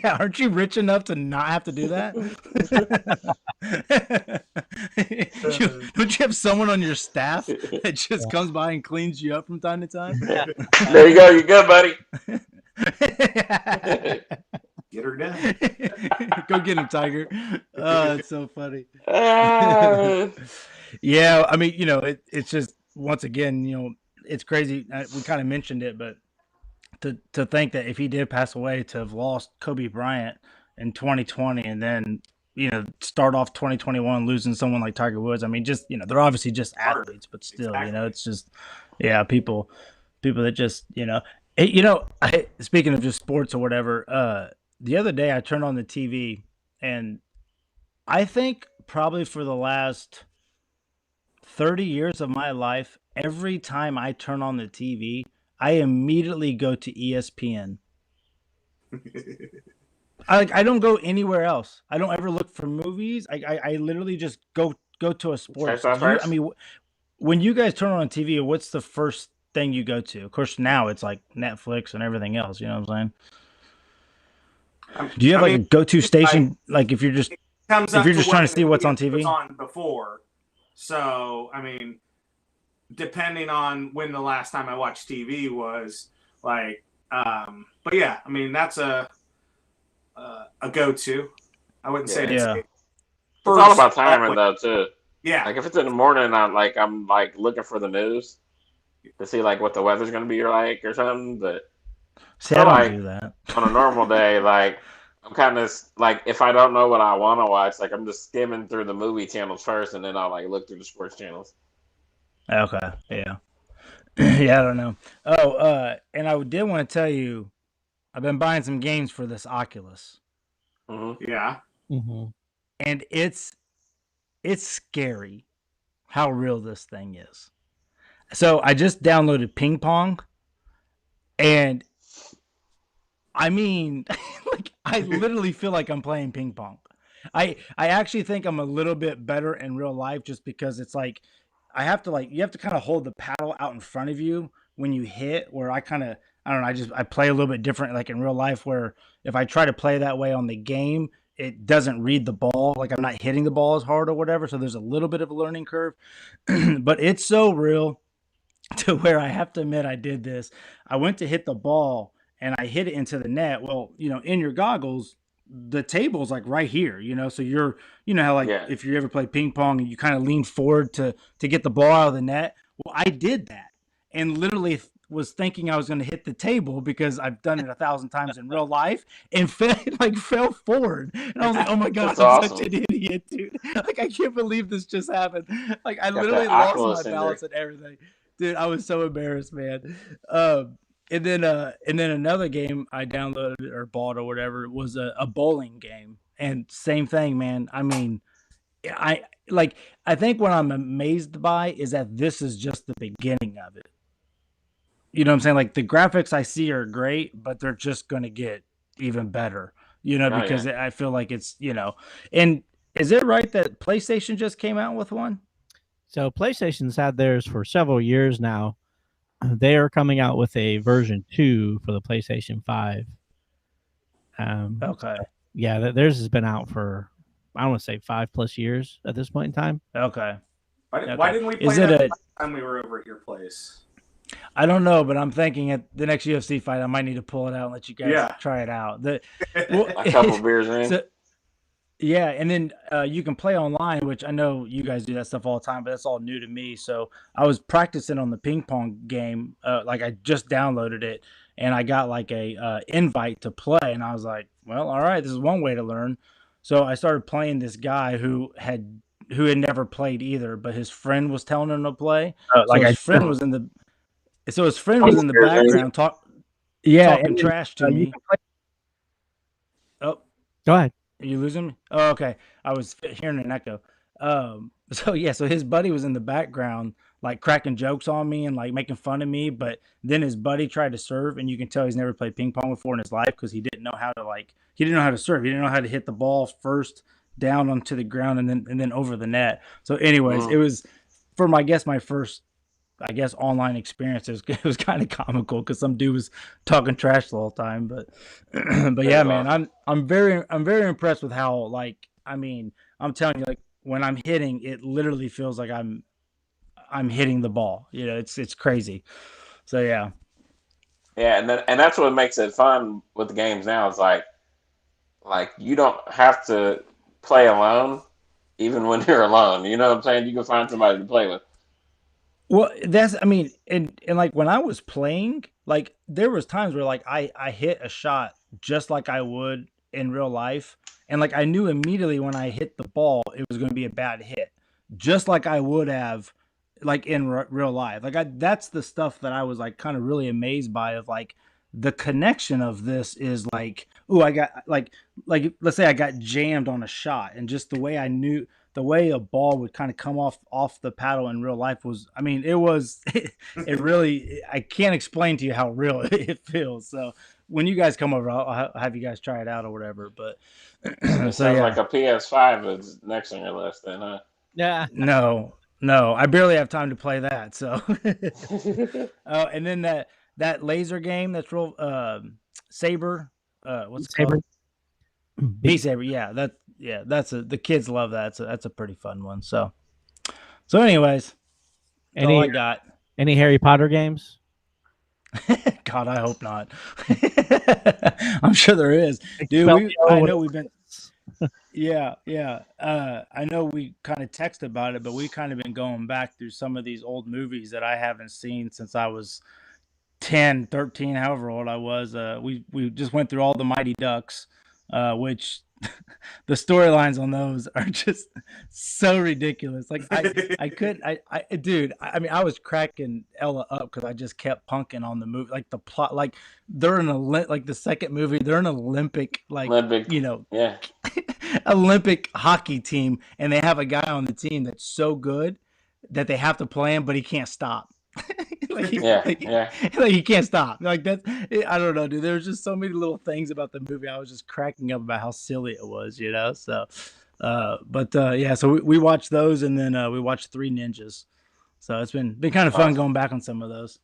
D: yeah, aren't you rich enough to not have to do that? Don't you have someone on your staff that just comes by and cleans you up from time to time?
C: There you go. You're good, buddy.
E: Get her done.
D: Go get him, Tiger. Oh, it's so funny.
C: Ah.
D: Yeah, I mean, you know, it's just, once again, you know, it's crazy. We kind of mentioned it, but to think that if he did pass away, to have lost Kobe Bryant in 2020 and then, you know, start off 2021 losing someone like Tiger Woods. I mean, just, you know, they're obviously just athletes, but still, you know, it's just, yeah, people that just, you know, speaking of just sports or whatever, the other day I turned on the TV and I think probably for the last 30 years of my life, every time I turn on the TV, I immediately go to ESPN. I don't go anywhere else. I don't ever look for movies. I literally just go to a sports. I mean, when you guys turn on TV, what's the first thing you go to? Of course, now it's like Netflix and everything else. You know what I'm saying? Do you have a go-to station? Like if you're just trying to see what's on TV?
E: On before. So, I mean, depending on when the last time I watched TV was, like, but yeah, I mean, that's a go-to. I wouldn't say it's
C: all about timing though too.
E: Yeah,
C: like if it's in the morning, I'm like looking for the news to see like what the weather's gonna be like or something. But
D: see, I don't do that
C: on a normal day. Like I'm kind of like if I don't know what I want to watch, like I'm just skimming through the movie channels first, and then I'll like look through the sports channels.
D: Okay, yeah. Yeah, I don't know. Oh, and I did want to tell you, I've been buying some games for this Oculus.
C: Mm-hmm.
E: Yeah.
B: Mm-hmm.
D: And it's scary how real this thing is. So I just downloaded Ping Pong, and I mean, like I literally feel like I'm playing ping pong. I actually think I'm a little bit better in real life just because it's like you have to kind of hold the paddle out in front of you when you hit, where I don't know, I play a little bit different like in real life, where if I try to play that way on the game, it doesn't read the ball. Like I'm not hitting the ball as hard or whatever. So there's a little bit of a learning curve, but it's so real to where I have to admit I did this. I went to hit the ball and I hit it into the net. Well, you know, in your goggles, the table's like right here, you know, so you know how if you ever play ping pong and you kind of lean forward to get the ball out of the net. Well, I did that and literally was thinking I was going to hit the table because I've done it 1,000 times in real life and fell forward. And I was like, oh my God, I'm such an idiot, dude. Like, I can't believe this just happened. Like, I literally lost my balance and everything. Dude, I was so embarrassed, man. And then another game I downloaded or bought or whatever was a bowling game, and same thing, man. I mean, I think what I'm amazed by is that this is just the beginning of it. You know what I'm saying? Like the graphics I see are great, but they're just going to get even better. You know, because I feel like it's, you know, and is it right that PlayStation just came out with one?
B: So PlayStation's had theirs for several years now. They are coming out with a version 2 for the PlayStation 5.
D: Okay.
B: Yeah, theirs has been out for, I want to say 5+ years at this point in time.
D: Okay.
E: Why didn't we play that last time we were over at your place?
D: I don't know, but I'm thinking at the next UFC fight, I might need to pull it out and let you guys try it out.
C: A couple beers in.
D: So, yeah, and then you can play online, which I know you guys do that stuff all the time, but that's all new to me. So I was practicing on the ping pong game, like I just downloaded it, and I got like a invite to play, and I was like, well, all right, this is one way to learn. So I started playing this guy who had never played either, but his friend was telling him to play.
B: Like
D: his friend was in the background talking trash to me. Oh,
B: go ahead.
D: are you losing me? Oh, okay. I was hearing an echo. So his buddy was in the background, like cracking jokes on me and like making fun of me. But then his buddy tried to serve, and you can tell he's never played ping pong before in his life because he didn't know how to serve. He didn't know how to hit the ball first down onto the ground and then over the net. So, anyways, it was for my first online experience. It was kind of comical because some dude was talking trash the whole time. But yeah, man, I'm very impressed with how, like, I mean, I'm telling you, like, when I'm hitting, it literally feels like I'm hitting the ball. You know, it's crazy. So yeah.
C: Yeah, and that's what makes it fun with the games now. It's like you don't have to play alone, even when you're alone. You know what I'm saying? You can find somebody to play with.
D: Well, and like when I was playing, like there was times where like I hit a shot just like I would in real life, and like I knew immediately when I hit the ball it was going to be a bad hit, just like I would have like in real life. Like that's the stuff that I was like kind of really amazed by, of like the connection of this is like, oh, I got like let's say I got jammed on a shot, and just the way I knew the way a ball would kind of come off the paddle in real life was, I mean, it really, I can't explain to you how real it feels. So when you guys come over, I'll have you guys try it out or whatever. But
C: it sounds like a PS5 is next on your list, then, huh?
B: Yeah.
D: No, I barely have time to play that. So, and then that laser game that's real, Saber, what's it called? Beat Saber. Yeah, that's the kids love that. So that's a pretty fun one. So anyways, that's all I got.
B: Any Harry Potter games?
D: God, I hope not. I'm sure there is, dude. I know we've been. Yeah. I know we kind of texted about it, but we kind of been going back through some of these old movies that I haven't seen since I was 10, 13, however old I was. We just went through all the Mighty Ducks, which the storylines on those are just so ridiculous. Like dude, I mean, I was cracking Ella up because I just kept punking on the movie, like the plot, like they're in like the second movie, they're an Olympic, you know,
C: yeah,
D: Olympic hockey team, and they have a guy on the team that's so good that they have to play him, but he can't stop. Like he can't stop. Like that's, I don't know, dude. There's just so many little things about the movie. I was just cracking up about how silly it was, you know. So, yeah. So we watched those, and then we watched Three Ninjas. So it's been kind of fun going back on some of those.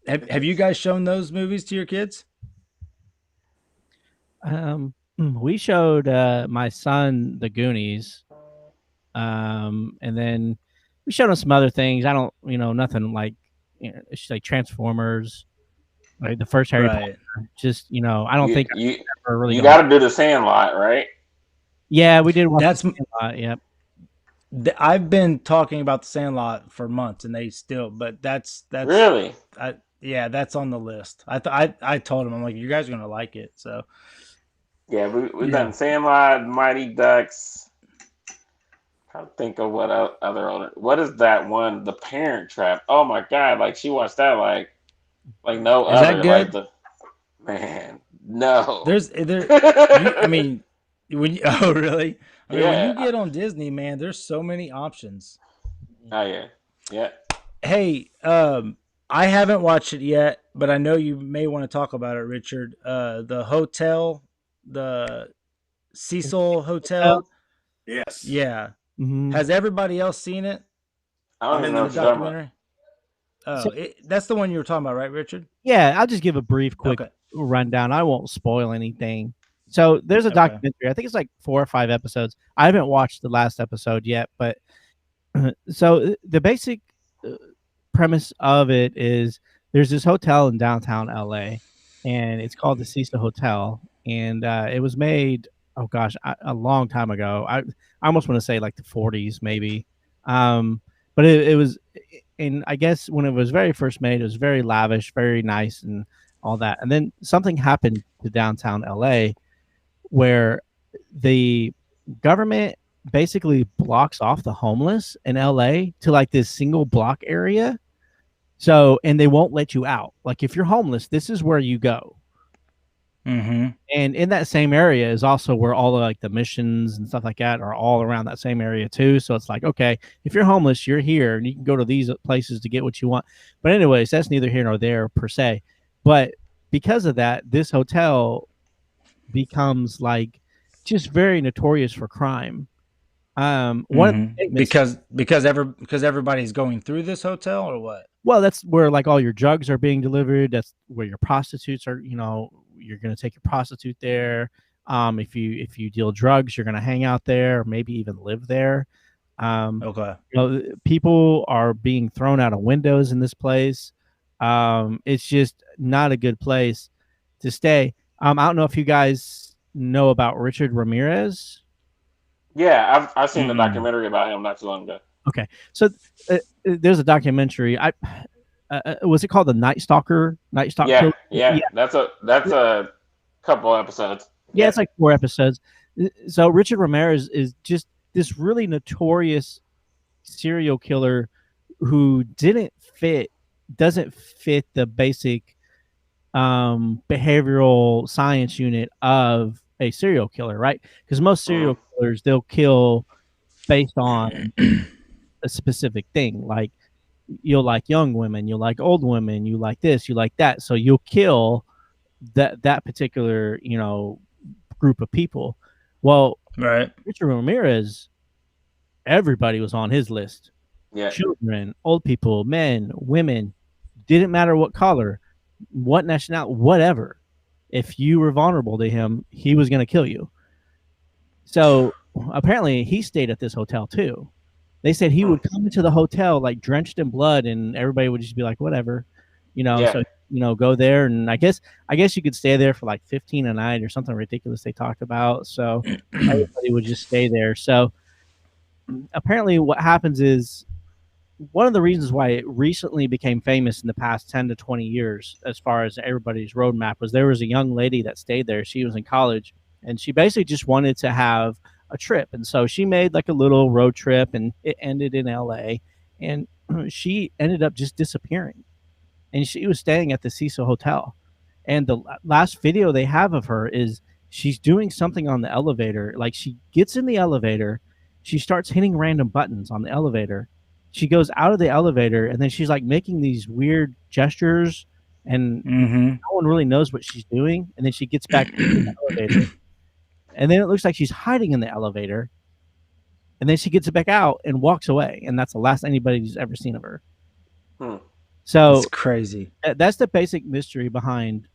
D: Have you guys shown those movies to your kids?
B: We showed my son the Goonies, and then we showed him some other things. I don't, nothing like, it's like Transformers, like the first Harry Potter. Just, I don't think
C: you got to do the Sandlot, right?
B: Yeah, we did. That's the Sandlot. Yep.
D: I've been talking about the Sandlot for months, and they still, but that's
C: really,
D: yeah, that's on the list. I told him, I'm like, you guys are gonna like it. So
C: yeah, we've done Sandlot, Mighty Ducks. I think of what is that one? The Parent Trap. Oh my God! Like she watched that like no other.
D: Is that good?
C: Man, no.
D: I mean, oh really? I mean,
C: yeah.
D: When you get on Disney, man, there's so many options.
C: Oh yeah.
D: Hey, I haven't watched it yet, but I know you may want to talk about it, Richard. The hotel, the Cecil Hotel.
E: Yes.
D: Yeah.
B: Mm-hmm.
D: Has everybody else seen it?
C: I'm in the documentary.
D: Oh, that's the one you were talking about, right, Richard?
B: Yeah, I'll just give a brief, quick rundown. I won't spoil anything. So there's a documentary. I think it's like 4 or 5 episodes. I haven't watched the last episode yet, but so the basic premise of it is there's this hotel in downtown LA, and it's called the Cecil Hotel, and it was made, oh gosh, a long time ago. I almost want to say like the 40s maybe, but it was and I guess when it was very first made, it was very lavish, very nice, and all that. And then something happened to downtown LA where the government basically blocks off the homeless in LA to like this single block area. So, and they won't let you out. Like if you're homeless, this is where you go.
D: Mm-hmm.
B: And in that same area is also where all the, like the missions and stuff like that are all around that same area too. So it's like, okay, if you're homeless, you're here and you can go to these places to get what you want. But anyways, that's neither here nor there per se. But because of that, this hotel becomes like just very notorious for crime. One
D: because everybody's going through this hotel or what?
B: Well, that's where like all your drugs are being delivered. That's where your prostitutes are. You know, you're going to take your prostitute there. If you deal drugs, you're going to hang out there, or maybe even live there.
D: Okay.
B: You know, people are being thrown out of windows in this place. It's just not a good place to stay. I don't know if you guys know about Richard Ramirez.
C: Yeah, I've seen the documentary about him not too long ago.
B: Okay, so there's a documentary. Was it called the Night Stalker?
C: Yeah. That's a couple episodes.
B: Yeah, it's like 4 episodes. So Richard Ramirez is just this really notorious serial killer who doesn't fit the basic behavioral science unit of a serial killer, right? Because most serial killers, they'll kill based on a specific thing. Like you'll like young women, you'll like old women, you like this, you like that. So you'll kill that particular, you know, group of people. Well,
D: right.
B: Richard Ramirez, everybody was on his list.
C: Yeah.
B: Children, old people, men, women, didn't matter what color, what nationality, whatever. If you were vulnerable to him, he was going to kill you. So apparently he stayed at this hotel too. They said he would come into the hotel like drenched in blood, and everybody would just be like, whatever, you know. So you know, go there, and I guess you could stay there for like $15 a night or something ridiculous they talked about. So everybody would just stay there. So apparently, what happens is one of the reasons why it recently became famous in the past 10 to 20 years, as far as everybody's roadmap, was there was a young lady that stayed there. She was in college, and she basically just wanted to have a trip. And so she made like a little road trip, and it ended in LA, and she ended up just disappearing. And she was staying at the Cecil Hotel. And the last video they have of her is she's doing something on the elevator. Like she gets in the elevator, she starts hitting random buttons on the elevator. She goes out of the elevator, and then she's like making these weird gestures, and no one really knows what she's doing. And then she gets back in the elevator, and then it looks like she's hiding in the elevator. And then she gets back out and walks away, and that's the last anybody's ever seen of her. So
D: it's crazy.
B: That's the basic mystery behind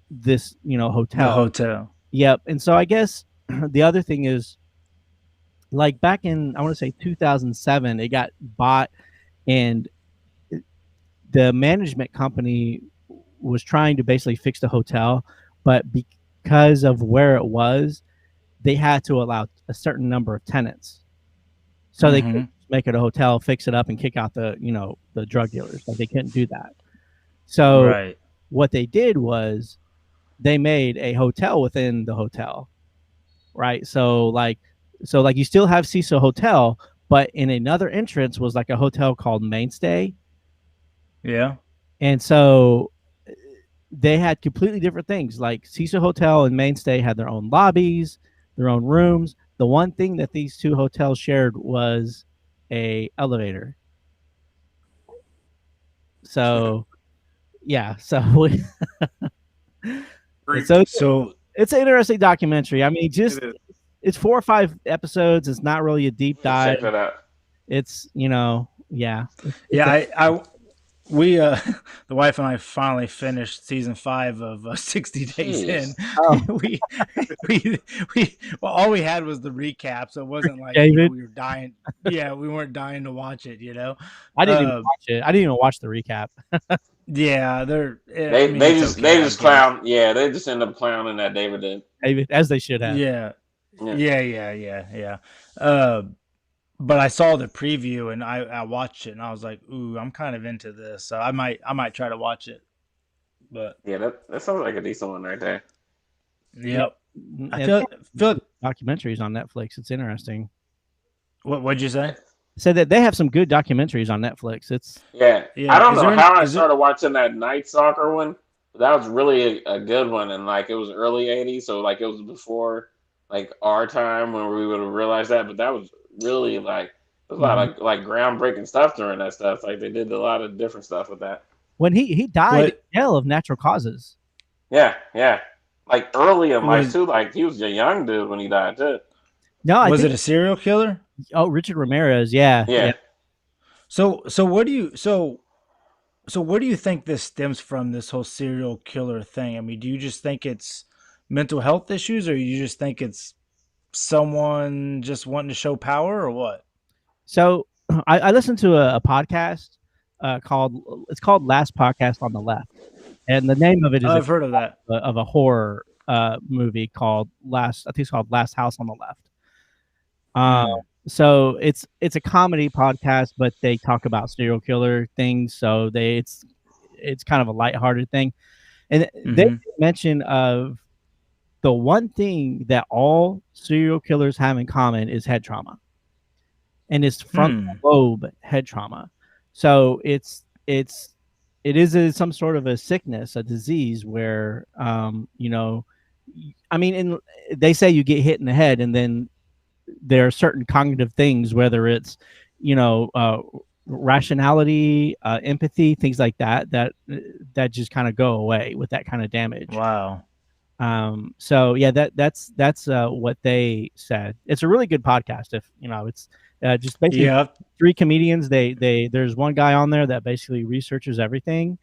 B: this, you know, hotel.
D: The hotel.
B: Yep. And so I guess the other thing is, like back in, I want to say 2007, it got bought, and the management company was trying to basically fix the hotel, but because of where it was, they had to allow a certain number of tenants. So they could make it a hotel, fix it up, and kick out the, you know, the drug dealers. Like they couldn't do that. So what they did was they made a hotel within the hotel, right? So like you still have Cecil Hotel, but in another entrance was like a hotel called Mainstay.
D: Yeah.
B: And so they had completely different things. Like Cecil Hotel and Mainstay had their own lobbies, their own rooms. The one thing that these two hotels shared was a elevator. So yeah, so it's an interesting documentary. I mean, just it's 4 or 5 episodes. It's not really a deep dive.
C: Check that out.
B: It's, you know, yeah.
D: We the wife and I finally finished season 5 of 60 Days In. We all we had was the recap, so it wasn't like we were dying. Yeah, we weren't dying to watch it. You know,
B: I didn't even watch it. I didn't even watch the recap.
D: Yeah,
C: they just clown. Yeah, they just end up clowning that David,
B: as they should have.
D: Yeah. but I saw the preview and I watched it and I was like, ooh, I'm kind of into this, so I might try to watch it. But
C: Yeah, that sounds like a decent one right there.
D: yep, I
B: And
D: feel
B: documentaries on Netflix. It's interesting.
D: what'd you say?
B: Said that they have some good documentaries on Netflix. It's
C: Yeah,
D: Yeah,
C: I don't
D: is
C: know
D: there
C: how I
D: is there
C: started watching that Night Stalker one. But that was really a good one, and like it was early '80s, so like it was before like our time when we would have realized that. But that was really like there's a lot of like groundbreaking stuff during that stuff. Like they did a lot of different stuff with that.
B: when he died in jail of natural causes.
C: Yeah, yeah. Like early in life
D: Was-
C: too. Like he was a young dude when he died too.
B: No, I
D: was
B: think,
D: it a serial killer?
B: oh, Richard Ramirez. Yeah.
C: Yeah.
D: So what do you think this stems from, this whole serial killer thing? I mean, do you just think it's mental health issues, or you just think it's someone just wanting to show power, or what?
B: So I listened to a podcast it's called Last Podcast on the Left, and the name of it is
D: I've heard of that.
B: of a horror movie called Last. I think it's called Last House on the Left. So it's a comedy podcast, but they talk about serial killer things. So it's kind of a lighthearted thing, and they mention of the one thing that all serial killers have in common is head trauma, and it's frontal lobe head trauma. So it is some sort of a sickness, a disease where you know, I mean, they say you get hit in the head, and then there are certain cognitive things, whether it's, you know, rationality, empathy, things like that just kind of go away with that kind of damage.
D: Wow.
B: So yeah, that's what they said. It's a really good podcast. If you know, it's just basically three comedians. There's one guy on there that basically researches everything.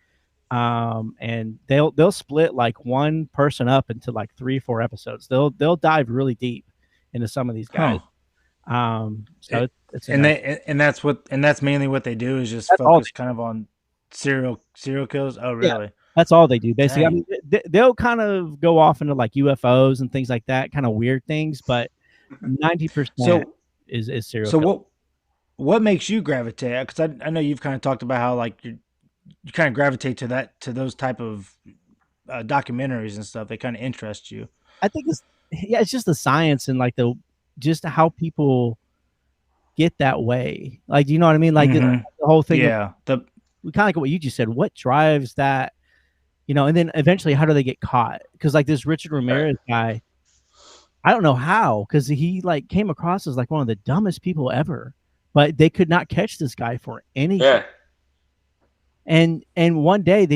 B: And they'll split like one person up into like 3-4 episodes. They'll dive really deep into some of these guys. So
D: that's mainly what they do, is just
B: That's
D: focus kind of on serial killers. Oh, really?
B: Yeah, that's all they do basically.
D: Dang.
B: I mean, they'll kind of go off into like UFOs and things like that, kind of weird things, but 90% is serial.
D: So what makes you gravitate? Because I know you've kind of talked about how like you kind of gravitate to those type of documentaries and stuff. They kind of interest you.
B: I think it's just the science and like just how people get that way. Like, do you know what I mean? Like the whole thing.
D: Yeah.
B: Kind of like what you just said. What drives that? You know, and then eventually, how do they get caught? Because like this Richard Ramirez guy, I don't know how, because he like came across as like one of the dumbest people ever, but they could not catch this guy for anything.
C: Yeah.
B: And one day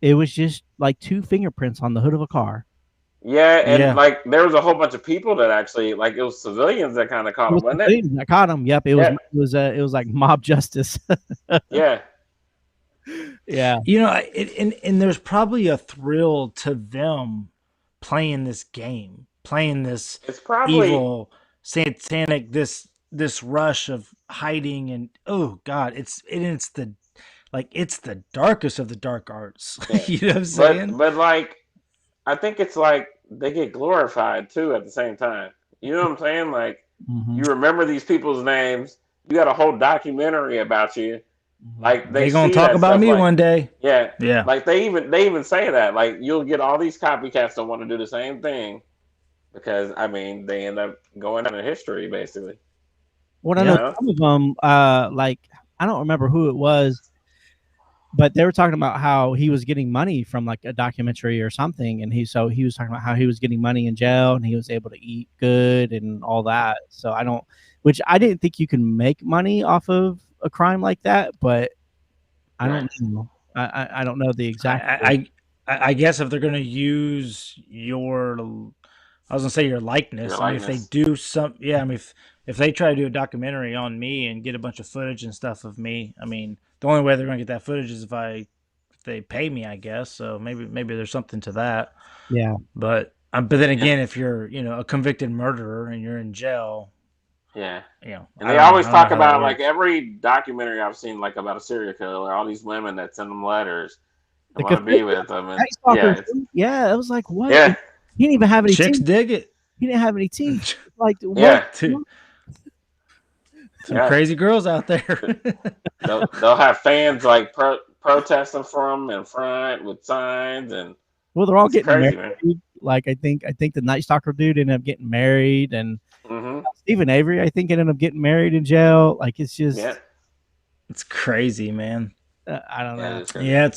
B: it was just like 2 fingerprints on the hood of a car.
C: Yeah, and like there was a whole bunch of people that actually, like, it was civilians that kind of caught him, wasn't it?
B: That caught him. Yep, it was like mob justice.
C: Yeah.
B: Yeah.
D: You know, and there's probably a thrill to them playing this game, playing this evil, satanic, this rush of hiding, and oh god, it's the darkest of the dark arts.
C: Yeah.
D: You know what I'm saying?
C: But like, I think it's like they get glorified too at the same time. You know what I'm saying? Like, you remember these people's names. You got a whole documentary about you. Like
D: they gonna talk about me one day.
C: Yeah,
D: yeah.
C: Like they even say that. Like you'll get all these copycats that want to do the same thing because I mean they end up going down in history basically.
B: Well, I know some of them. Like I don't remember who it was, but they were talking about how he was getting money from like a documentary or something, and he was talking about how he was getting money in jail and he was able to eat good and all that. So I didn't think you can make money off of a crime like that, but I don't know. I don't know the exact.
D: I guess if they're gonna use your likeness. I mean, if they do I mean, if they try to do a documentary on me and get a bunch of footage and stuff of me, I mean, the only way they're gonna get that footage is if they pay me, I guess. So maybe there's something to that.
B: Yeah.
D: But then again, if you're a convicted murderer and you're in jail.
C: Yeah.
D: And
C: they always talk about, like, every documentary I've seen, like, about a serial killer, all these women that send them letters and want to be with them. And,
B: yeah, it was like, what?
C: Yeah.
B: He didn't even have any
D: chicks
B: teeth.
D: dig it.
B: He didn't have any teeth. Like, what?
D: Yeah. Some crazy girls out there.
C: They'll have fans like protesting for them in front with signs, and
B: Well, they're all
C: it's
B: getting
C: crazy,
B: married.
C: man.
B: Like I think the Night Stalker dude ended up getting married, and
C: Hmm.
B: Stephen Avery I think ended up getting married in jail. Like it's just
C: Yeah,
D: It's crazy, man.
B: I don't know.
C: it's crazy.
D: Yeah,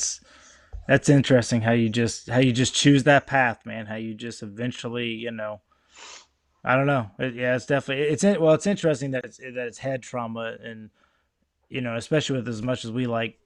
D: that's interesting how you just choose that path, man. How you just eventually, I don't know. It's definitely it's interesting that it's head trauma, and especially with as much as we like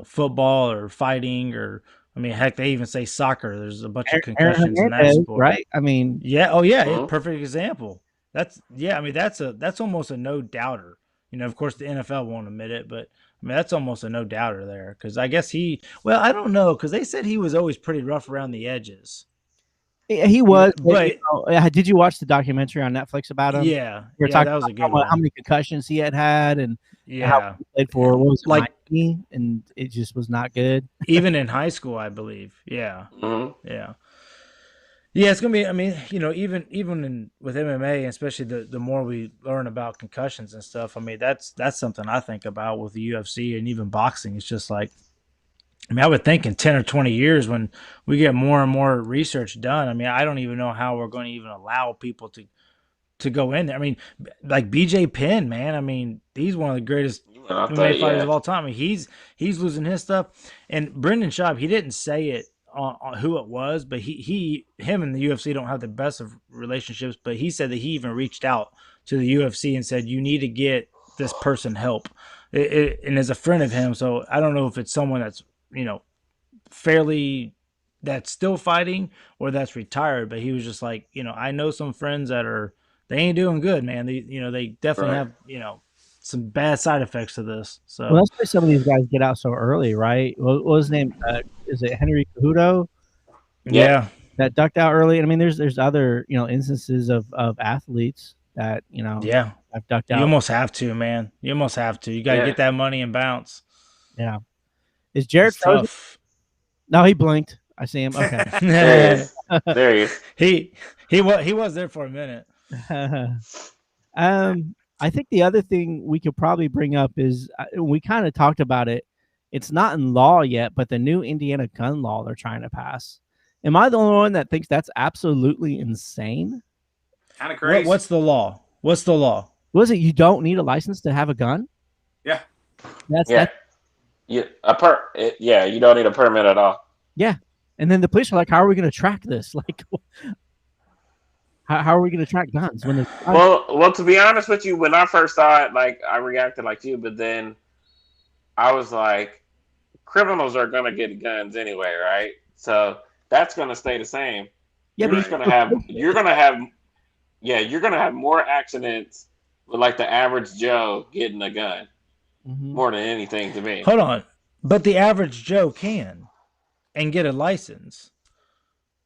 D: football or fighting, or I mean heck, they even say soccer. There's a bunch of
B: Aaron
D: concussions in that
B: Hernandez,
D: sport,
B: right? I mean,
D: Yeah. Oh yeah,
C: Mhm.
D: perfect example. I mean that's almost a no doubter. Of course the NFL won't admit it, but I mean that's almost a no doubter there, because I guess I don't know, because they said he was always pretty rough around the edges.
B: he was.
D: But
B: Did you watch the documentary on Netflix about him?
D: yeah,
B: We were
D: yeah,
B: talking
D: that was a
B: about
D: good
B: how
D: one.
B: many concussions he had, and how
D: Yeah,
B: he played for what was it,
D: Like-
B: Miami, and it just was not good.
D: even in high school, I believe. Yeah,
C: Mhm.
D: yeah. Yeah, it's gonna be. I mean, even with MMA, especially the more we learn about concussions and stuff. I mean, that's something I think about with the UFC and even boxing. It's just like, I mean, I would think in 10 or 20 years when we get more and more research done. I mean, I don't even know how we're going to even allow people to go in there. I mean, like BJ Penn, man. I mean, he's one of the greatest
C: I
D: MMA
C: thought,
D: fighters
C: yeah.
D: of all time. I mean, he's losing his stuff. And Brendan Schaub, he didn't say it on who it was, but him and the UFC don't have the best of relationships. But he said that he even reached out to the UFC and said, "You need to get this person help." And as a friend of him, so I don't know if it's someone that's fairly that's still fighting or that's retired. But he was just like, I know some friends that they ain't doing good, man. They definitely
C: Right.
D: have some bad side effects to this. So
B: Well, that's why some of these guys get out so early, right? What was his name? Is it Henry Cejudo
D: yeah.
B: that ducked out early? I mean, there's other instances of athletes that
D: Yeah.
B: have ducked
D: You
B: out.
D: almost have to, man. You almost have to. You got to
C: Yeah.
D: get that money and bounce.
B: Yeah. Is Jared
D: It's
B: frozen?
D: tough.
B: No, he blinked. I see him. Okay.
C: There he is. There he is.
D: he was there for a minute.
B: I think the other thing we could probably bring up is we kind of talked about it. It's not in law yet, but the new Indiana gun law they're trying to pass. Am I the only one that thinks that's absolutely insane?
E: Kind of crazy.
D: What's the law? What's the law?
B: Was it you don't need a license to have a gun?
E: Yeah.
B: That's
C: Yeah. You don't need a permit at all.
B: and then the police are like, how are we going to track this? Like, how are we going to track guns when there's
C: Well, to be honest with you, when I first saw it, like I reacted like you, but then I was like, criminals are gonna get guns anyway, right? So that's gonna stay the same.
B: yeah,
C: You're
B: but
C: just you're gonna have more accidents with like the average Joe getting a gun
B: Mhm.
C: more than anything to me.
D: Hold on. But the average Joe can and get a license.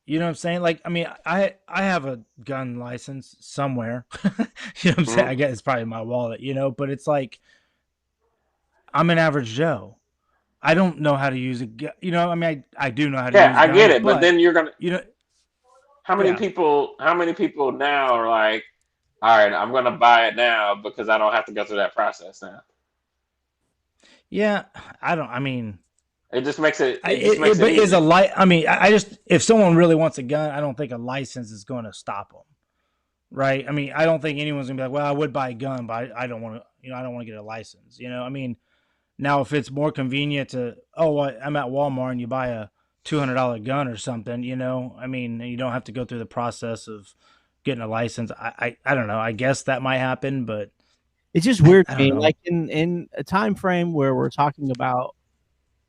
D: You know what I'm saying? Like, I mean, I have a gun license somewhere. You know what I'm saying? I guess it's probably in my wallet, but it's like, I'm an average Joe. I don't know how to use a gun. I mean, I do know how to use a gun.
C: I get it, but then you're gonna. How many
D: Yeah.
C: people now are like, all right, I'm gonna buy it now because I don't have to go through that process now.
D: Yeah, I mean,
C: It just makes it.
D: but is
C: easy.
D: a light. I mean, I just, if someone really wants a gun, I don't think a license is going to stop them, right? I mean, I don't think anyone's gonna be like, well, I would buy a gun, but I don't want to, I don't want to get a license. I mean, now if it's more convenient to, I'm at Walmart and you buy a $200 gun or something, I mean, you don't have to go through the process of getting a license. I don't know. I guess that might happen, but
B: It's just weird
D: I
B: to
D: don't
B: me.
D: know.
B: Like in a time frame where we're talking about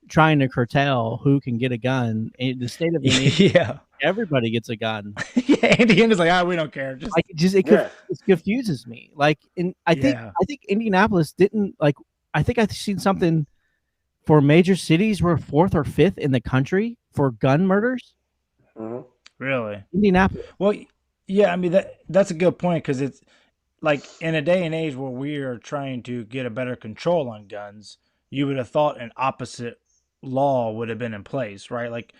B: trying to curtail who can get a gun in the state of Indiana,
D: yeah,
B: everybody gets a gun.
D: yeah. Indiana's like, we don't care. Just
B: Like it confuses me. Like I think Indianapolis didn't like. I think I've seen something for major cities were 4th or 5th in the country for gun murders.
C: Mhm.
D: really.
B: Indianapolis.
D: Well, yeah. I mean that's a good point, because it's like in a day and age where we are trying to get a better control on guns, you would have thought an opposite law would have been in place, right? Like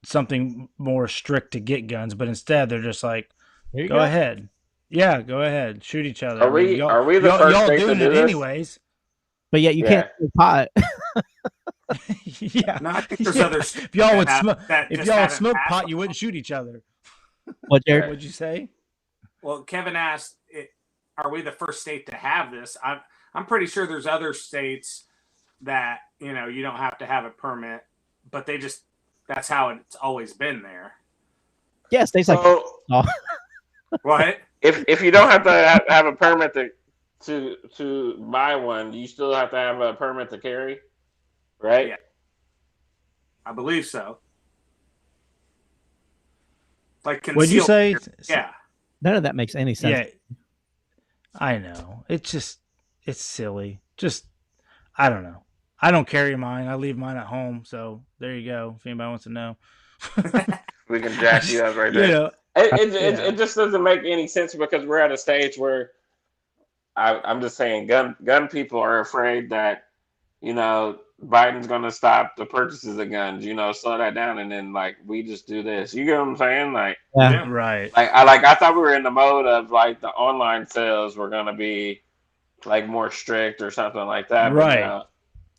D: something more strict to get guns, but instead they're just like,
B: There you
D: go ahead. Yeah, go ahead. Shoot each other.
C: Are we the
D: y'all,
C: first
D: y'all
C: state to
D: doing
C: do
D: it
C: this?
D: anyways.
B: But yet you can't smoke pot.
D: Yeah.
E: No, I think there's
D: Yeah.
E: other
D: If y'all would smoke,
E: that
D: if
E: just
D: y'all would
E: haven't
D: smoke
E: passed
D: pot,
E: the
D: you wouldn't
E: law.
D: shoot each other.
B: What, Jared?
D: What'd you say?
E: Well, Kevin asked, "Are we the first state to have this?" I'm pretty sure there's other states that you don't have to have a permit, but that's how it's always been there.
B: Yes, they like.
C: So
E: What?
C: if you don't have to have a permit to buy one, you still have to have a permit to carry, right?
E: Yeah. I believe so. Like concealed.
D: What'd you say?
E: Yeah.
B: None of that makes any sense.
D: Yeah. I know. It's silly. I don't know. I don't carry mine. I leave mine at home. So there you go. If anybody wants to know.
C: We can jack you up right there.
D: You know,
C: It just doesn't make any sense because we're at a stage where I'm just saying gun people are afraid that Biden's going to stop the purchases of guns, slow that down, and then like we just do this. You get what I'm saying? Like,
B: Yeah.
D: right.
C: I thought we were in the mode of like the online sales were going to be like more strict or something like that.
D: Right.
C: But,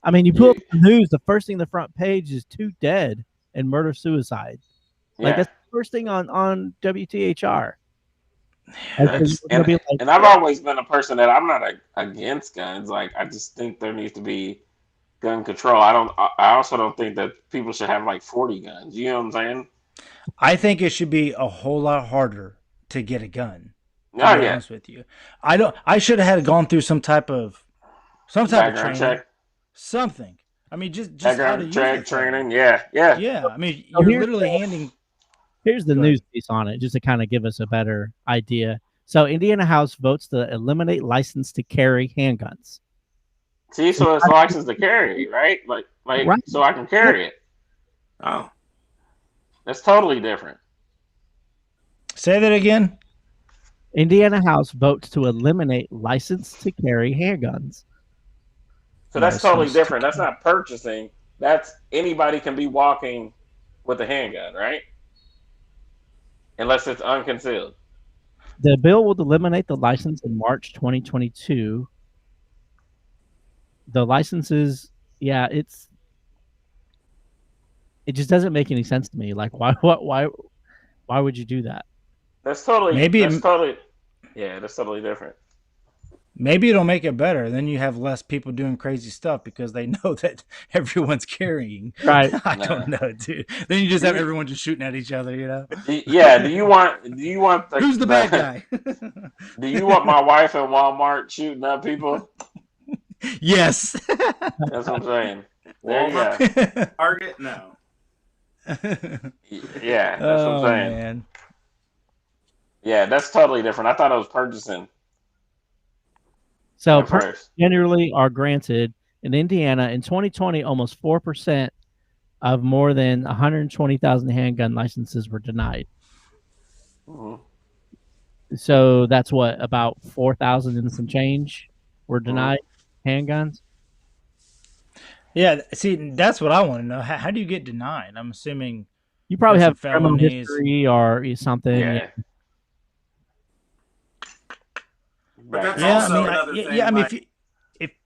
B: I mean, you pull up the news, the first thing on the front page is 2 dead and murder suicide. Like that's the first thing on WTHR.
C: And I've always been a person that I'm not against guns. Like I just think there needs to be gun control. I also don't think that people should have like 40 guns. You know what I'm saying?
D: I think it should be a whole lot harder to get a gun. To be honest with you, I should have gone through some type of
C: background
D: training,
C: check.
D: Something. I mean, just
C: background check training. Yeah.
D: I mean, you're literally handing.
B: Here's the news piece on it, just to kind of give us a better idea. So, Indiana House votes to eliminate license to carry handguns.
C: See, so it's license to carry, right? Like, right. So I can carry it.
E: Oh,
C: that's totally different.
D: Say that again.
B: Indiana House votes to eliminate license to carry handguns.
C: So that's totally different. That's not purchasing. That's anybody can be walking with a handgun, right? Unless it's unconcealed.
B: The bill will eliminate the license in March 2022. The licenses, it just doesn't make any sense to me. Like, why would you do that?
C: That's totally that's totally different.
D: Maybe it'll make it better. Then you have less people doing crazy stuff because they know that everyone's carrying.
B: Right.
D: I don't know, dude. Then you just have everyone just shooting at each other,
C: Yeah. Do you want
D: who's the bad guy?
C: Do you want my wife at Walmart shooting at people?
D: Yes.
C: That's what I'm saying. There you go.
E: Target? No.
C: Yeah, that's what I'm saying.
D: Man.
C: Yeah, that's totally different. I thought it was purchasing.
B: So generally are granted in Indiana in 2020, almost 4% of more than 120,000 handgun licenses were denied.
C: Mm-hmm.
B: So that's what, about 4,000 and some change were denied handguns.
D: Yeah, see, that's what I want to know. How do you get denied? I'm assuming
B: you probably have criminal history or something.
C: Yeah.
E: But that's also another thing.
D: Yeah, I mean,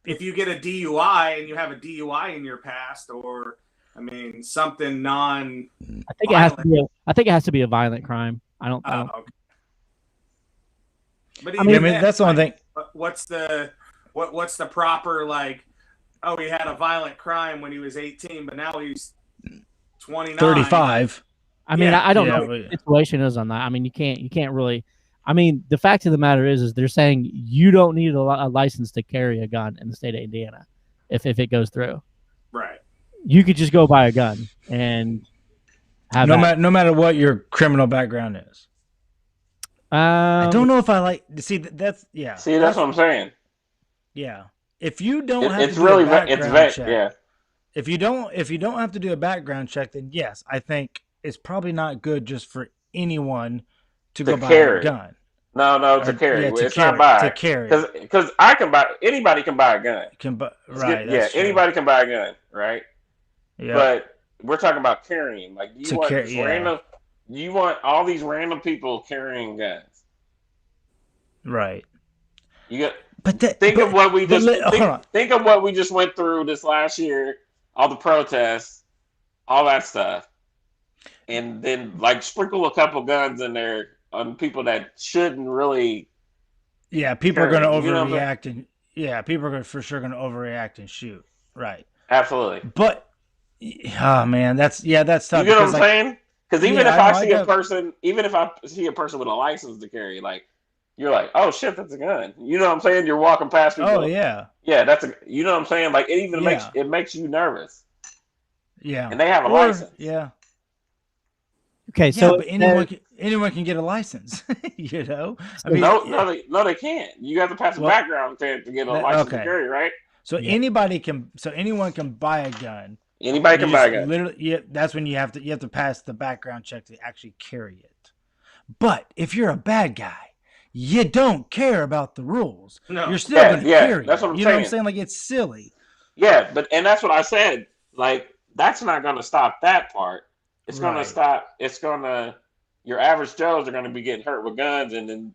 E: if you get a DUI and you have a DUI in your past, or something non.
B: I think it has to be a violent crime. I don't.
E: Okay. But
D: that's the one thing.
E: What's the proper like? Oh, he had a violent crime when he was 18, but now he's 29.
D: 35.
B: I mean, I don't know what the situation is on that. I mean, you can't really. I mean, the fact of the matter is they're saying you don't need a license to carry a gun in the state of Indiana if it goes through.
E: Right.
B: You could just go buy a gun and have
D: no matter what your criminal background is. I don't know if I like to see that's
C: See, that's what I'm saying.
D: Yeah. If you don't have
C: it's
D: to do
C: really
D: a background check,
C: yeah.
D: If you don't have to do a background check, then yes, I think it's probably not good just for anyone to go buy a gun.
C: No, to carry. It's not
D: buy. To carry.
C: Because anybody can buy a gun.
D: Right.
C: Yeah, anybody can buy a gun, right?
D: Yeah.
C: But we're talking about carrying. Like, do you want all these random people carrying guns?
D: Right.
C: You got
D: But that,
C: think
D: but,
C: of what we
D: but
C: just
D: hold on.
C: think of what we just went through this last year, all the protests, all that stuff, and then like sprinkle a couple guns in there on people that shouldn't really.
D: Yeah, people are going to
C: You know what I'm
D: overreact and people are for sure going to overreact and shoot. Right.
C: Absolutely.
D: But oh man, that's tough.
C: You get what I'm
D: because, like,
C: saying? Because even
D: yeah,
C: if
D: I
C: I
D: know, I
C: see
D: got-
C: a person, even if I see a person with a license to carry, like you're like, oh shit, that's a gun. You know what I'm saying? You're walking past people.
D: Oh yeah.
C: Yeah, that's a. You know what I'm saying? Like it even
D: Yeah.
C: makes you nervous,
D: Yeah.
C: and they have a
D: Or-
C: license.
D: Yeah.
B: Okay,
D: Yeah,
B: so
D: but anyone can get a license, you know. I mean,
C: No, they can't. You have to pass a
D: Well,
C: background test to get a license to
D: okay.
C: carry, right?
D: so
B: Yeah.
D: anyone can buy a gun.
C: Anybody
D: You
C: can buy a
D: just
C: gun.
D: Literally, yeah, that's when you have to pass the background check to actually carry it. But if you're a bad guy, you don't care about the rules.
E: No.
D: You're still
C: Yeah,
D: going to
C: yeah,
D: carry
C: that's
D: it.
C: what I'm
D: You know what I'm
C: saying.
D: saying? Like, it's silly.
C: Yeah, and that's what I said. Like that's not going to stop that part. It's going
D: Right.
C: to stop. It's going to. Your average Joes are going to be getting hurt with guns, and then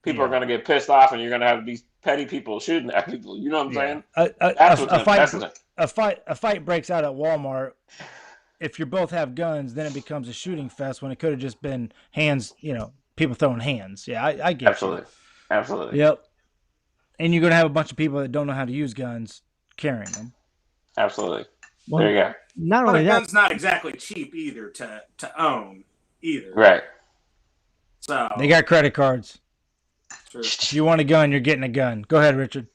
C: people are
D: Yeah.
C: going to get pissed off, and you're going to have these petty people shooting at people. You know what I'm saying?
D: A fight breaks out at Walmart. If you both have guns, then it becomes a shooting fest when it could have just been hands, people throwing hands. Yeah, I get
C: Absolutely, absolutely.
D: you. Yep. And you're going to have a bunch of people that don't know how to use guns carrying them.
C: Absolutely.
B: well,
C: There you go.
B: not
E: But
B: only
E: a
B: that,
E: gun's not exactly cheap either to own either.
C: Right.
E: So
D: They got credit cards.
E: true.
D: If you want a gun, you're getting a gun. Go ahead, Richard.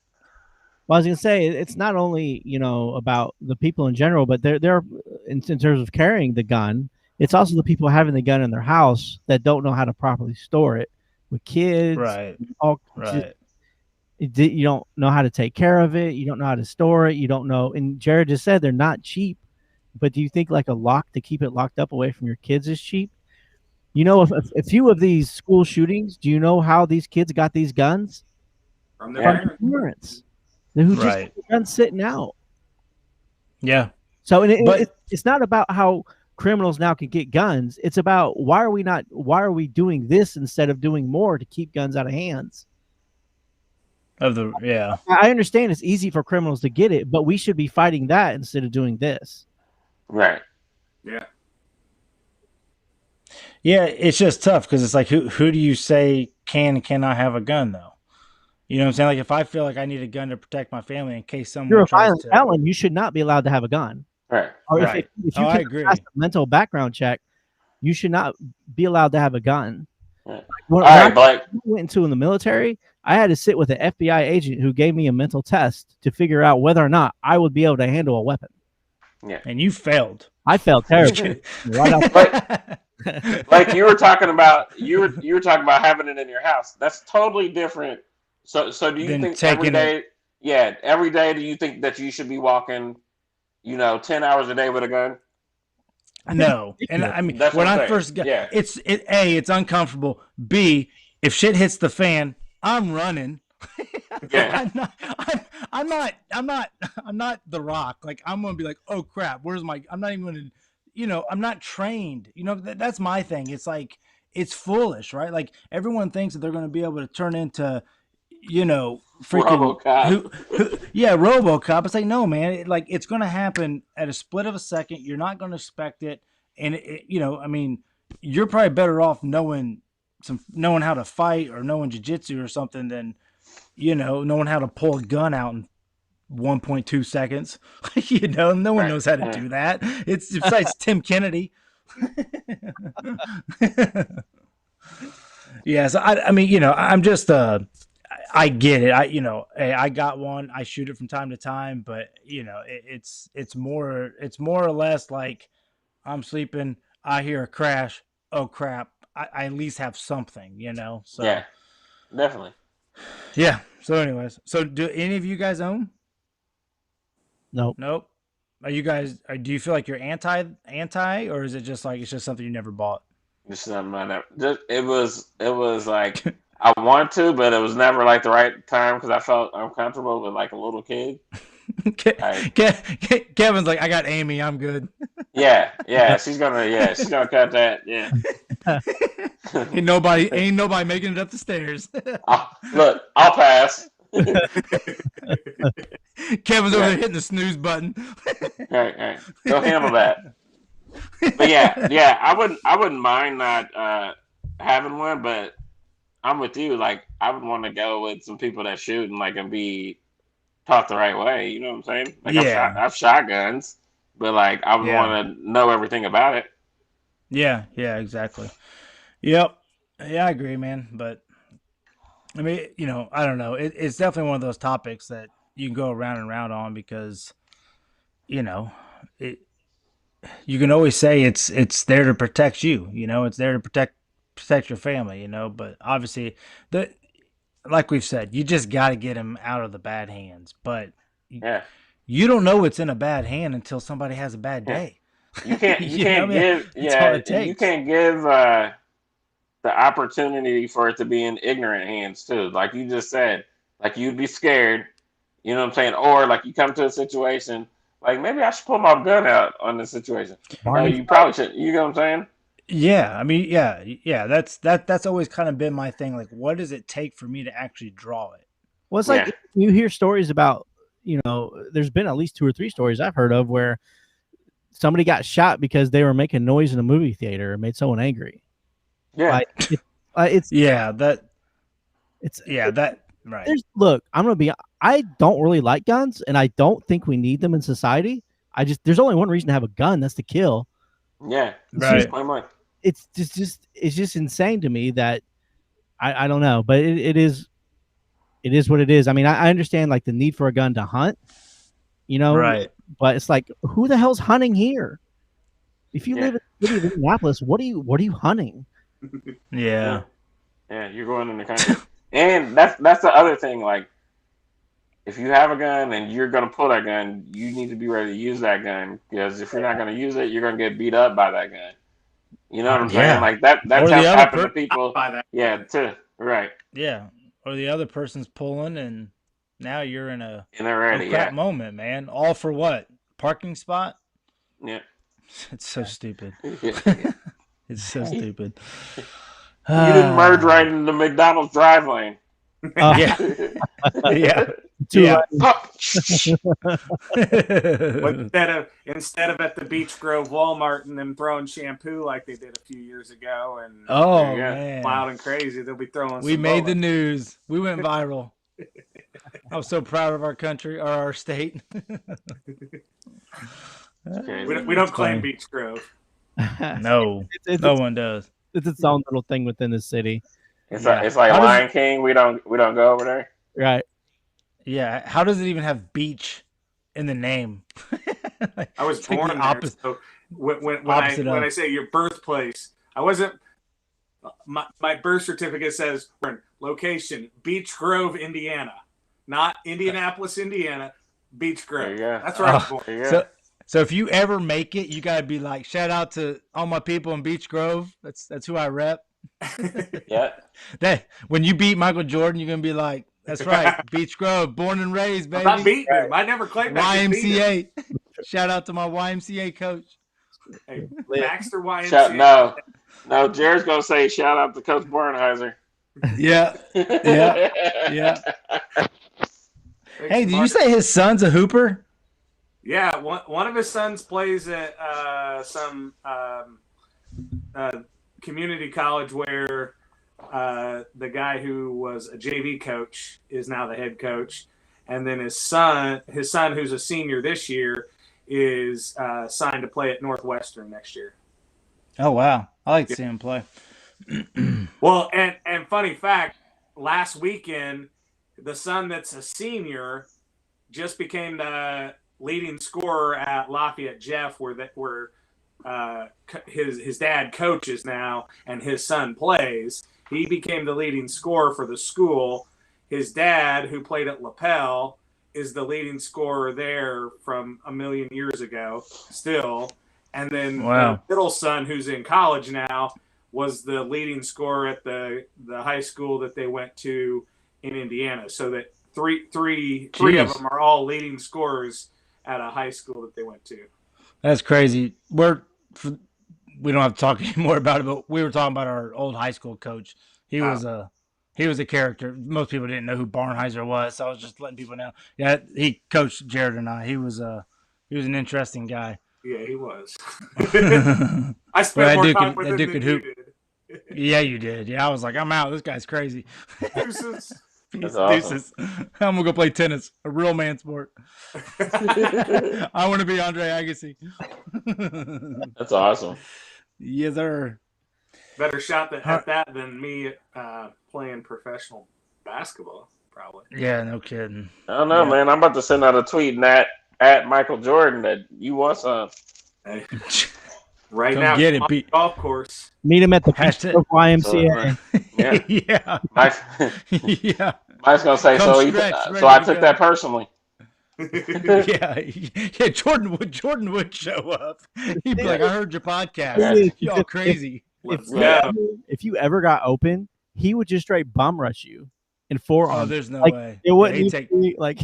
B: well, I was gonna say it's not only about the people in general, but they're in terms of carrying the gun. It's also the people having the gun in their house that don't know how to properly store it. With kids, all you don't know how to take care of it. You don't know how to store it. You don't know. And Jared just said they're not cheap. But do you think like a lock to keep it locked up away from your kids is cheap? If a few of these school shootings, do you know how these kids got these guns?
E: From their
B: From
E: parents.
B: their parents who just
D: Right.
B: have the guns sitting out.
D: Yeah.
B: So
D: But-
B: it's not about how criminals now can get guns. It's about why are we doing this instead of doing more to keep guns out of hands? I understand it's easy for criminals to get it, but we should be fighting that instead of doing this.
C: Right.
E: Yeah.
D: Yeah, it's just tough because it's like who do you say can and cannot have a gun though? You know what I'm saying? Like if I feel like I need a gun to protect my family in case someone
B: You're a
D: tries
B: violent
D: to,
B: felon. You should not be allowed to have a gun.
C: Right.
B: Or
D: Right.
B: if you
D: I
B: can
D: agree.
B: pass a mental background check, you should not be allowed to have a gun.
C: Right.
B: When
C: All
B: I
C: right, Blake.
B: went into in the military, I had to sit with an FBI agent who gave me a mental test to figure out whether or not I would be able to handle a weapon.
D: and you failed.
B: I felt terrible. Right off.
C: Like you were talking about, you were talking about having it in your house. That's totally different. So do you
D: Then
C: think
D: taking
C: every day? Yeah, every day. Do you think that you should be walking, 10 hours a day with a gun?
D: No, and I mean
C: That's
D: when
C: what I'm
D: I
C: saying.
D: first got
C: Yeah.
D: it's uncomfortable. B, if shit hits the fan, I'm running.
C: Yeah.
D: I'm not The Rock. Like I'm gonna be like, oh crap, where's my? I'm not even gonna, I'm not trained. That's my thing. It's like it's foolish, right? Like everyone thinks that they're gonna be able to turn into, freaking
C: RoboCop.
D: yeah, RoboCop. It's like no, man. It's gonna happen at a split of a second. You're not gonna expect it, and I mean, you're probably better off knowing how to fight or knowing jiu-jitsu or something than knowing how to pull a gun out in 1.2 seconds. No one knows how to do that. It's besides Tim Kennedy. Yeah, so I mean, I'm just I get it. I got one. I shoot it from time to time, but it's more or less like I'm sleeping, I hear a crash. Oh crap. I at least have something, So
C: Yeah, definitely.
D: yeah. So anyways, do any of you guys own?
B: Nope.
D: Nope. Are you guys? Do you feel like you're anti, or is it just like it's just something you never bought?
C: Just something I never. It was like I want to, but it was never like the right time because I felt uncomfortable with like a little kid.
D: Kevin's like, I got Amy, I'm good.
C: Yeah, she's gonna cut that. Yeah.
D: Ain't nobody making it up the stairs.
C: Look, I'll pass.
D: Kevin's over there hitting the snooze button.
C: Right. Go handle that. But yeah, I wouldn't mind not having one, but I'm with you. Like, I would want to go with some people that shoot and like and be taught the right way. You know what I'm saying? Like,
D: Yeah.
C: I've shot guns, but like I would
D: Yeah.
C: want to know everything about it.
D: Yeah, exactly. Yep. Yeah, I agree, man. But I mean, I don't know. It's definitely one of those topics that you can go around and around on because, it. You can always say it's there to protect you. It's there to protect your family. But obviously, like we've said, you just got to get them out of the bad hands. But
C: Yeah.
D: you don't know it's in a bad hand until somebody has a bad day.
C: You can't
D: You know what I mean?
C: give
D: That's all it
C: you
D: takes.
C: can't give the opportunity for it to be in ignorant hands too. Like you just said, like you'd be scared, you know what I'm saying? Or like you come to a situation like maybe I should pull my gun out on this situation.
B: Barney
C: You probably should. You know what I'm saying?
D: Yeah, I mean, yeah. That's always kind of been my thing. Like, what does it take for me to actually draw it?
B: Well, it's like
C: Yeah.
B: you hear stories about, there's been at least 2 or 3 stories I've heard of where somebody got shot because they were making noise in a movie theater and made someone angry.
C: Yeah.
B: Like, it's
D: right.
B: look, I don't really like guns and I don't think we need them in society. There's only one reason to have a gun, that's to kill.
C: Yeah.
D: Right.
C: Plain blank.
B: It's just insane to me that I don't know, but it is what it is. I mean, I understand like the need for a gun to hunt,
D: Right.
B: but it's like, who the hell's hunting here? If you
C: Yeah.
B: live in the city of Indianapolis, what are you hunting?
D: Yeah.
C: Yeah, you're going in the country. And that's the other thing. Like, if you have a gun and you're gonna pull that gun, you need to be ready to use that gun because if you're not gonna use it, you're gonna get beat up by that gun. You know what I'm
D: Yeah.
C: saying? Like that's
D: Or the
C: how
D: other
C: happened to people.
E: By that.
C: Yeah, too. Right.
D: Yeah. Or the other person's pulling, and now you're in a
C: And they're ready.
D: crap
C: Yeah.
D: moment, man. All for what? Parking spot?
C: Yeah.
D: It's so stupid.
C: You
D: It's so stupid.
C: didn't merge right into the McDonald's drive lane.
D: Yeah. Yeah. Yeah.
E: Instead of at the Beech Grove Walmart and them throwing shampoo like they did a few years ago and
D: Oh
C: Yeah.
D: man.
E: wild and crazy, they'll be throwing.
D: We
E: some
D: made the
E: bullets.
D: news. We went viral. I was so proud of our country or our state.
C: Okay.
E: We don't
D: It's
E: claim
D: funny.
E: Beech Grove.
D: No,
B: it's
D: no one does.
B: its own little thing within the city,
C: It's
D: Yeah.
C: like it's like
D: How does-
C: Lion King. We don't go over there.
B: right?
D: Yeah. How does it even have beach in the name?
E: I was
D: It's like
E: born
D: the
E: there,
D: opposite-
E: so when
D: opposite
E: I
D: of.
E: say your birthplace, I wasn't. My birth certificate says we're in location Beech Grove, Indiana, not Indianapolis, Indiana. Beech
C: There you
E: Grove.
C: go.
E: That's where I was
D: Oh.
E: born.
C: There you go.
D: So if you ever make it, you gotta be like, shout out to all my people in Beech Grove. That's who I rep.
C: Yeah.
D: That when you beat Michael Jordan, you're gonna be like, that's right, Beech Grove, born and raised,
E: I'm not
D: baby.
E: beating him. I never claimed I could beat him.
D: YMCA. Shout out to my YMCA coach.
E: Hey, Baxter YMCA.
C: No. Jared's gonna say shout out to Coach Bornheiser.
D: Yeah. Yeah. Hey, did you say his son's a hooper?
E: Yeah, one of his sons plays at some community college where the guy who was a JV coach is now the head coach, and then his son, who's a senior this year, is signed to play at Northwestern next year.
D: Oh wow, I like to see him play.
E: Well, and funny fact, last weekend, the son that's a senior just became the leading scorer at Lafayette Jeff, where his dad coaches now and his son plays. He became the leading scorer for the school. His dad, who played at LaPel, is the leading scorer there from a million years ago still. And then
D: Wow.
E: the middle son, who's in college now, was the leading scorer at the high school that they went to in Indiana. So that three of them are all leading scorers at a high school that they went to.
D: That's crazy. we don't have to talk anymore about it, but we were talking about our old high school coach. He was a character. Most people didn't know who Barnheiser was, so I was just letting people know. Yeah, he coached Jared and I. He was an interesting guy.
E: Yeah, he was.
D: But
E: I spent more time
D: that
E: with him
D: dude
E: than
D: could
E: you
D: hoop.
E: did.
D: Yeah, you did. Yeah, I was like, I'm out. This guy's crazy.
E: Deuces.
C: That's awesome.
D: Deuces. I'm gonna go play tennis, a real man sport. I want to be Andre Agassi.
C: That's awesome.
D: Yes, sir.
E: Better shot at that than me playing professional basketball, probably.
D: Yeah, no kidding.
C: I don't know,
D: Yeah.
C: man. I'm about to send out a tweet at Michael Jordan that you want some.
E: Hey, right
D: Come
E: now,
D: get it,
E: on the
D: Pete.
E: golf course.
B: Meet him at the
D: Hashtag-
B: YMCA.
C: Yeah.
D: Yeah.
C: Mike,
D: Yeah.
C: Mike's gonna say
D: Come
C: so.
D: stretch,
C: So
D: ready
C: I
D: to
C: took
D: go.
C: that personally.
D: Yeah. Yeah. Jordan would show up. He'd be like, I heard your podcast.
B: Yeah.
D: Y'all crazy.
E: Let's
C: Yeah.
E: go.
B: If you ever got open, he would just straight bum rush you in
D: Oh,
B: forearm.
D: there's no
B: Like,
D: way.
B: it wouldn't
D: He'd
B: even
D: take,
B: be like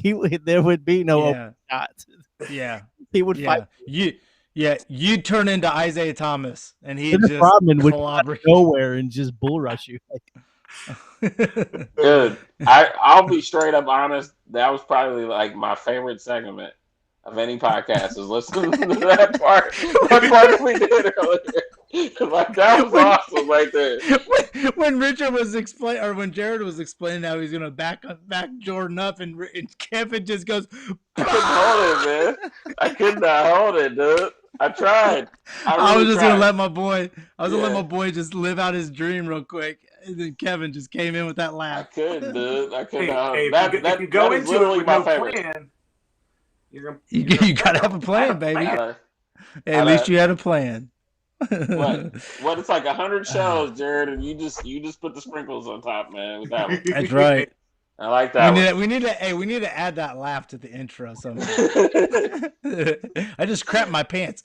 B: there would be no open
D: yeah.
B: shots.
D: Yeah.
B: He would fight.
D: You'd turn into Isaiah Thomas and he'd
B: Dennis
D: just
B: Rodman would come
D: clobber you.
B: nowhere and just bull rush you.
C: Dude, I'll be straight up honest. That was probably like my favorite segment of any podcast is listening to that part. That part we did earlier. Like that was awesome right there.
D: When Richard was explaining, or when Jared was explaining how he's gonna back Jordan up, and Kevin just goes,
C: I couldn't hold it, man. I could not hold it, dude. I tried.
D: I was
C: really
D: just gonna
C: tried.
D: let my boy. I was gonna let
C: Yeah.
D: my boy just live out his dream real quick, and then Kevin just came in with that
C: I
D: laugh.
C: couldn't, dude. I could
E: Hey,
C: not.
E: hey,
C: That
E: if you go
C: that is
E: into it
C: literally
E: with
C: my
E: no
C: favorite.
E: plan,
D: You gotta have a plan, baby.
C: Gotta-
D: At least you had a plan.
C: What it's like 100 shows, Jared, and you just put the sprinkles on top, man. With that one.
D: That's right.
C: I like that
D: We need to add that laugh to the intro somehow.
C: one.
D: I just crapped my pants.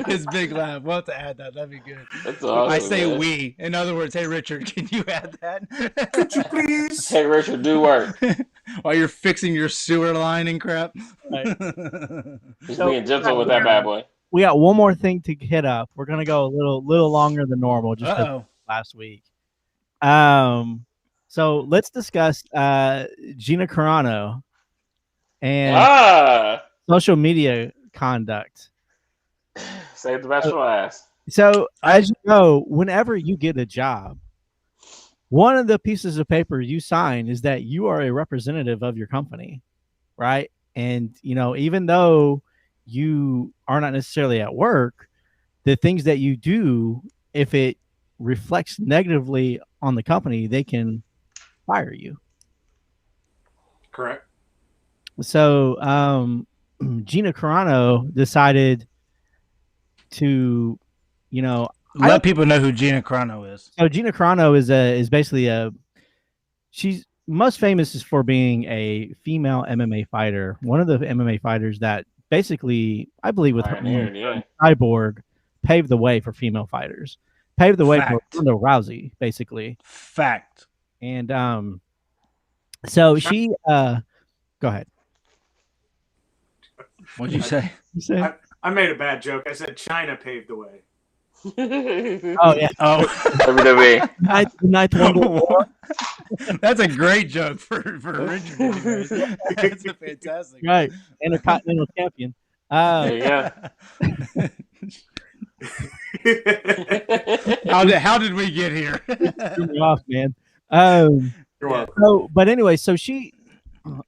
D: His big laugh. We'll have to add that. That'd be good.
C: That's awesome.
D: I say
C: man.
D: we. In other words, hey Richard, can you add
E: Could you
D: that?
E: please?
C: Hey, Richard, do work.
D: While you're fixing your sewer line and crap.
C: He's
B: So-
C: being gentle with that bad boy.
B: We got one more thing to hit up. We're gonna go a little longer than normal, just 'cause
D: Uh-oh.
B: last week. So let's discuss Gina Carano and social media conduct.
C: Save the best for last.
B: So as you know, whenever you get a job, one of the pieces of paper you sign is that you are a representative of your company, right? And even though you are not necessarily at work, the things that you do, if it reflects negatively on the company, they can fire you.
E: Correct.
B: So Gina Carano decided to,
D: Let people know who Gina Carano is.
B: so Gina Carano is basically she's most famous is for being a female MMA fighter, one of the MMA fighters that basically, I believe, with her
C: Pioneered, yeah.
B: Cyborg, paved the way for female fighters, paved the way
D: Fact.
B: for Ronda Rousey, basically.
D: Fact.
B: And so she go ahead.
D: What'd you say?
B: You say?
E: I made a bad joke. I said China paved the way.
B: Oh yeah,
D: Oh,
C: WWE.
B: ninth one.
D: that's a great joke for Richard. anyways. That's a fantastic.
B: Right, Intercontinental Champion.
C: There you go.
D: How did we get here?
B: Threw me off, man.
E: You're welcome.
B: So, but anyway, so she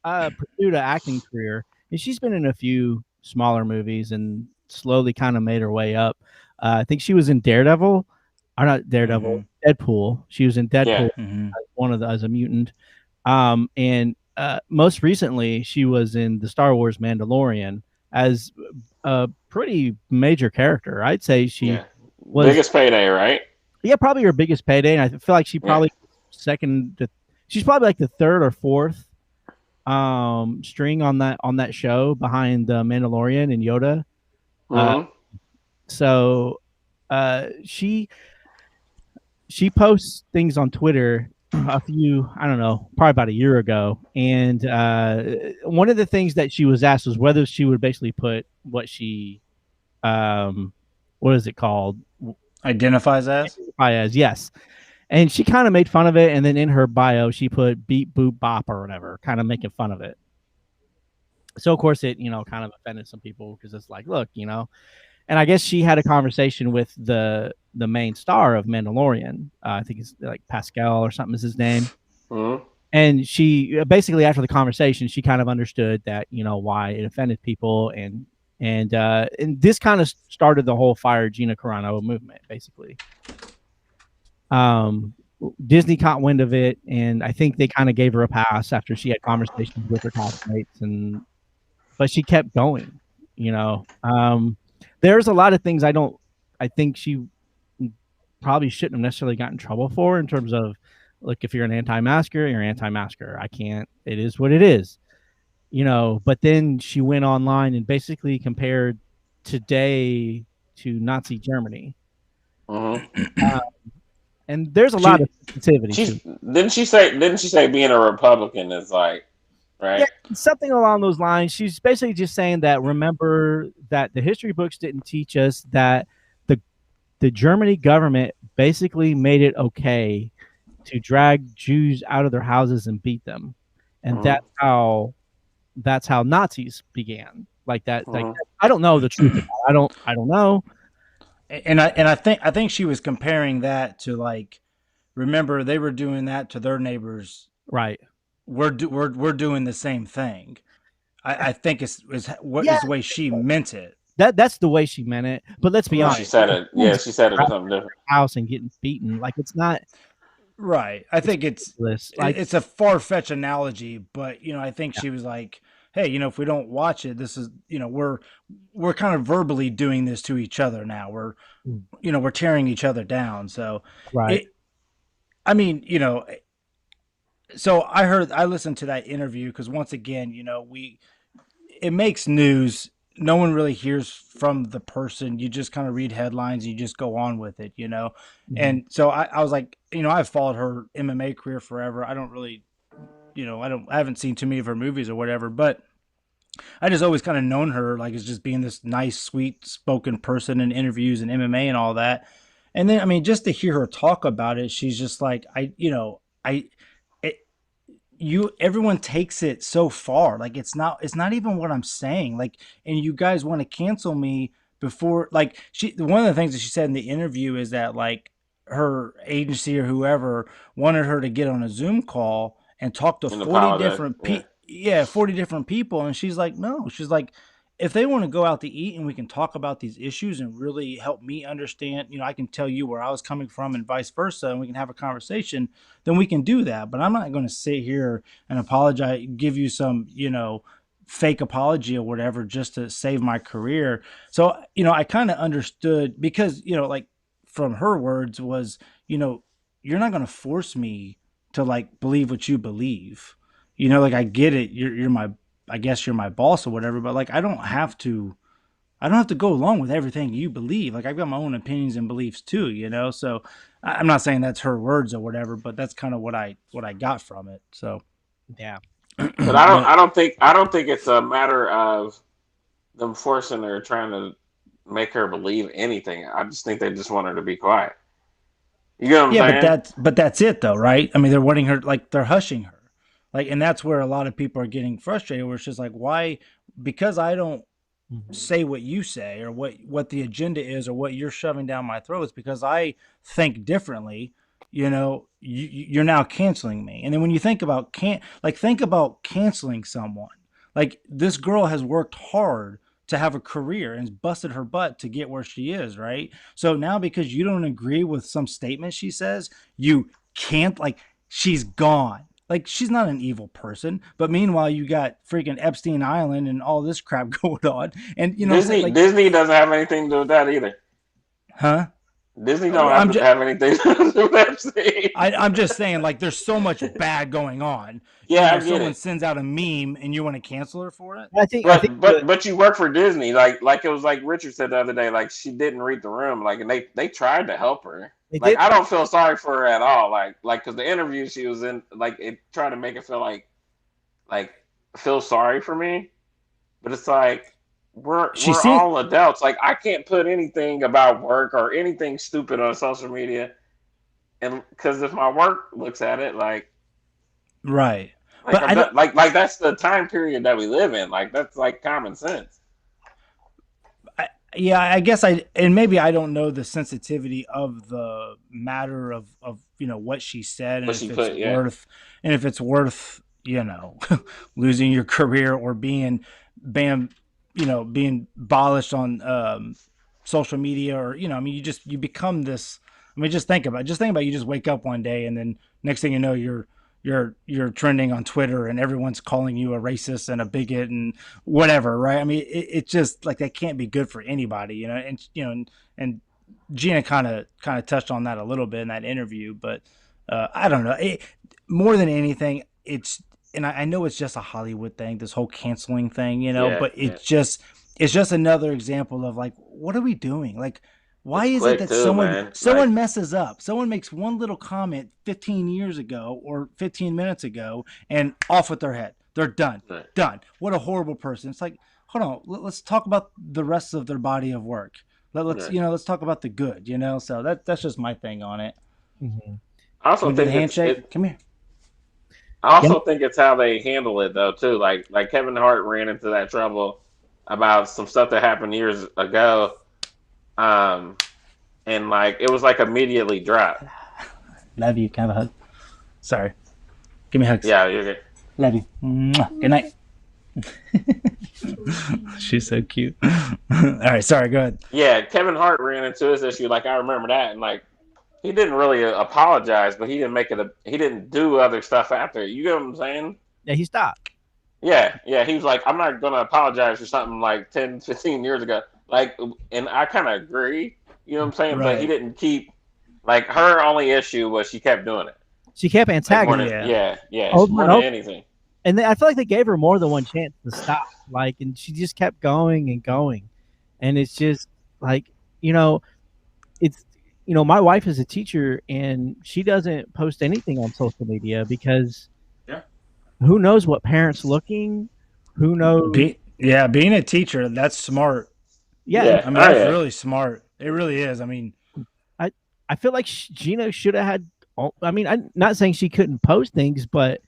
B: pursued an acting career, and she's been in a few smaller movies and slowly kind of made her way up. I think she was in Daredevil, or not Daredevil, Deadpool. She was in Deadpool,
C: Yeah.
B: as a mutant. And most recently, she was in the Star Wars Mandalorian as a pretty major character. I'd say she
C: Yeah.
B: was
C: Biggest payday, right?
B: probably her biggest payday, and I feel like she probably she's probably like the third or fourth string on that show behind the Mandalorian and Yoda.
C: Mhm.
B: So she posts things on Twitter probably about a year ago, and one of the things that she was asked was whether she would basically put what she what is it called?
D: Identifies as.
B: As yes. And she kind of made fun of it, and then in her bio she put beep boop bop or whatever, kind of making fun of it. So of course it, kind of offended some people because it's like, look, and I guess she had a conversation with the main star of Mandalorian. I think it's like Pascal or something is his name.
C: Mm-hmm.
B: And she basically, after the conversation, she kind of understood that, why it offended people. And this kind of started the whole Fire Gina Carano movement, basically. Disney caught wind of it, and I think they kind of gave her a pass after she had conversations with her classmates, but she kept going, There's a lot of things I think she probably shouldn't have necessarily gotten in trouble for, in terms of, look, if you're an anti-masker, you're an anti-masker. It is what it is, but then she went online and basically compared today to Nazi Germany.
C: Mm-hmm.
B: And there's a lot of sensitivity.
C: Didn't she say being a Republican is like, right?
B: Yeah, something along those lines. She's basically just saying that, remember that the history books didn't teach us that the Germany government basically made it okay to drag Jews out of their houses and beat them, and that's how Nazis began. Like that. Like, I don't know the truth. I don't know.
D: And I think she was comparing that to, like, remember they were doing that to their neighbors,
B: right?
D: We're doing the same thing. I think is the way she meant it.
B: That's the way she meant it. But let's be honest.
C: She said it. Yeah, she said it or something different.
B: House and getting beaten. Like, it's not
D: right. I think it's a far-fetched analogy, but I think she was like, hey, if we don't watch it, this is, we're kind of verbally doing this to each other now. We're tearing each other down. So,
B: right.
D: So I listened to that interview because, once again, it makes news. No one really hears from the person. You just kind of read headlines and you just go on with it, Mm-hmm. And so I was like, I've followed her MMA career forever. I don't really, I haven't seen too many of her movies or whatever, but I just always kind of known her like as just being this nice, sweet spoken person in interviews and MMA and all that. And then, just to hear her talk about it, she's just like, everyone takes it so far. Like, it's not even what I'm saying. Like, and you guys want to cancel me before, like, one of the things that she said in the interview is that, like, her agency or whoever wanted her to get on a Zoom call and talk to 40 different people. Yeah, 40 different people. And she's like, no, she's like, if they want to go out to eat and we can talk about these issues and really help me understand, I can tell you where I was coming from and vice versa, and we can have a conversation, then we can do that. But I'm not going to sit here and apologize, give you some, fake apology or whatever just to save my career. So, I kind of understood because, like, from her words was, you're not going to force me to, like, believe what you believe. Like, I get it. I guess you're my boss or whatever, but, like, I don't have to go along with everything you believe. Like, I've got my own opinions and beliefs too, so I'm not saying that's her words or whatever, but that's kind of what I got from it. So,
B: yeah.
C: But I don't think it's a matter of them forcing her, trying to make her believe anything. I just think they just want her to be quiet. You know what I'm saying?
D: But that's it though, right? I mean, they're wanting her, like, they're hushing her. Like, and that's where a lot of people are getting frustrated, where it's just like, why? Because I don't say what you say or what the agenda is or what you're shoving down my throat. It's because I think differently. You're now canceling me. And then when you think about canceling someone, like, this girl has worked hard to have a career and busted her butt to get where she is, right? So now because you don't agree with some statement she says, you can't, like, she's gone. Like, she's not an evil person, but meanwhile, you got freaking Epstein Island and all this crap going on. And,
C: Disney doesn't have anything to do with that either.
D: Huh?
C: Disney don't have anything to do with Epstein.
D: I'm just saying, like, there's so much bad going on.
C: Yeah, I get
D: someone
C: it.
D: Sends out a meme and you want to cancel her for it?
B: I think,
C: but you work for Disney. Like it was like Richard said the other day, like, she didn't read the room. Like, and they tried to help her. Like, I don't feel sorry for her at all. Like, because the interview she was in, like, it tried to make it feel like feel sorry for me. But it's like, we're
D: She
C: we're
D: see
C: all adults. Like I can't put anything about work or anything stupid on social media, and because if my work looks at it,
D: right,
C: like
D: but
C: I'm
D: I don't.
C: not, like that's the time period that we live in. Like that's like common sense.
D: Yeah, I guess and maybe I don't know the sensitivity of the matter of what she said, and
C: What
D: if
C: she
D: it's
C: put, yeah,
D: worth losing your career or being banned, being abolished on social media, or I mean, you become this. I mean, just think about you just wake up one day and then next thing you know you're trending on Twitter and everyone's calling you a racist and a bigot and whatever, right? I mean, it just like that can't be good for anybody, and Gina kind of touched on that a little bit in that interview, but I don't know. More than anything, and I know it's just a Hollywood thing, this whole canceling thing,
C: yeah,
D: but
C: yeah.
D: it's just another example of like, what are we doing? Like, why
C: It's
D: is it
C: quick
D: that
C: too,
D: someone
C: man.
D: someone messes up? Someone makes one little comment 15 years ago or 15 minutes ago and off with their head. They're done.
C: Right.
D: Done. What a horrible person. It's like, hold on, let's talk about the rest of their body of work. Let's
C: Right.
D: let's talk about the good, So that's just my thing on it.
B: Mm-hmm.
C: I also
D: Can we do the
C: think
D: handshake? Come here.
C: I also think it's how they handle it though too. Like Kevin Hart ran into that trouble about some stuff that happened years ago, um, and like it was like immediately dropped.
D: Love you. Can I have a hug? Sorry. Give me hugs.
C: Yeah, you're good.
D: Love you. Mwah. Good night. She's so cute. All right, sorry, go ahead.
C: Yeah, Kevin Hart ran into his issue. Like I remember that, and like he didn't really apologize, but he didn't make it. He didn't do other stuff after. You get what I'm saying?
B: Yeah, he stopped.
C: Yeah. He was like, I'm not gonna apologize for something like 10, 15 years ago. Like, and I kind of agree. You know what I'm saying?
D: Right.
C: But he didn't keep. Like her only issue was she kept doing it.
B: She kept
C: Like, more
B: antagonizing.
C: than, yeah.
B: Over
C: More
B: and
C: than
B: over.
C: anything.
B: And I feel like they gave her more than one chance to stop. Like, and she just kept going and going. And it's just like, it's, my wife is a teacher and she doesn't post anything on social media because who knows what parents looking, who knows.
D: Being a teacher, that's smart.
B: Yeah.
D: I mean, that's really smart. It really is. I mean,
B: I feel like Gina should have had, I'm not saying she couldn't post things, but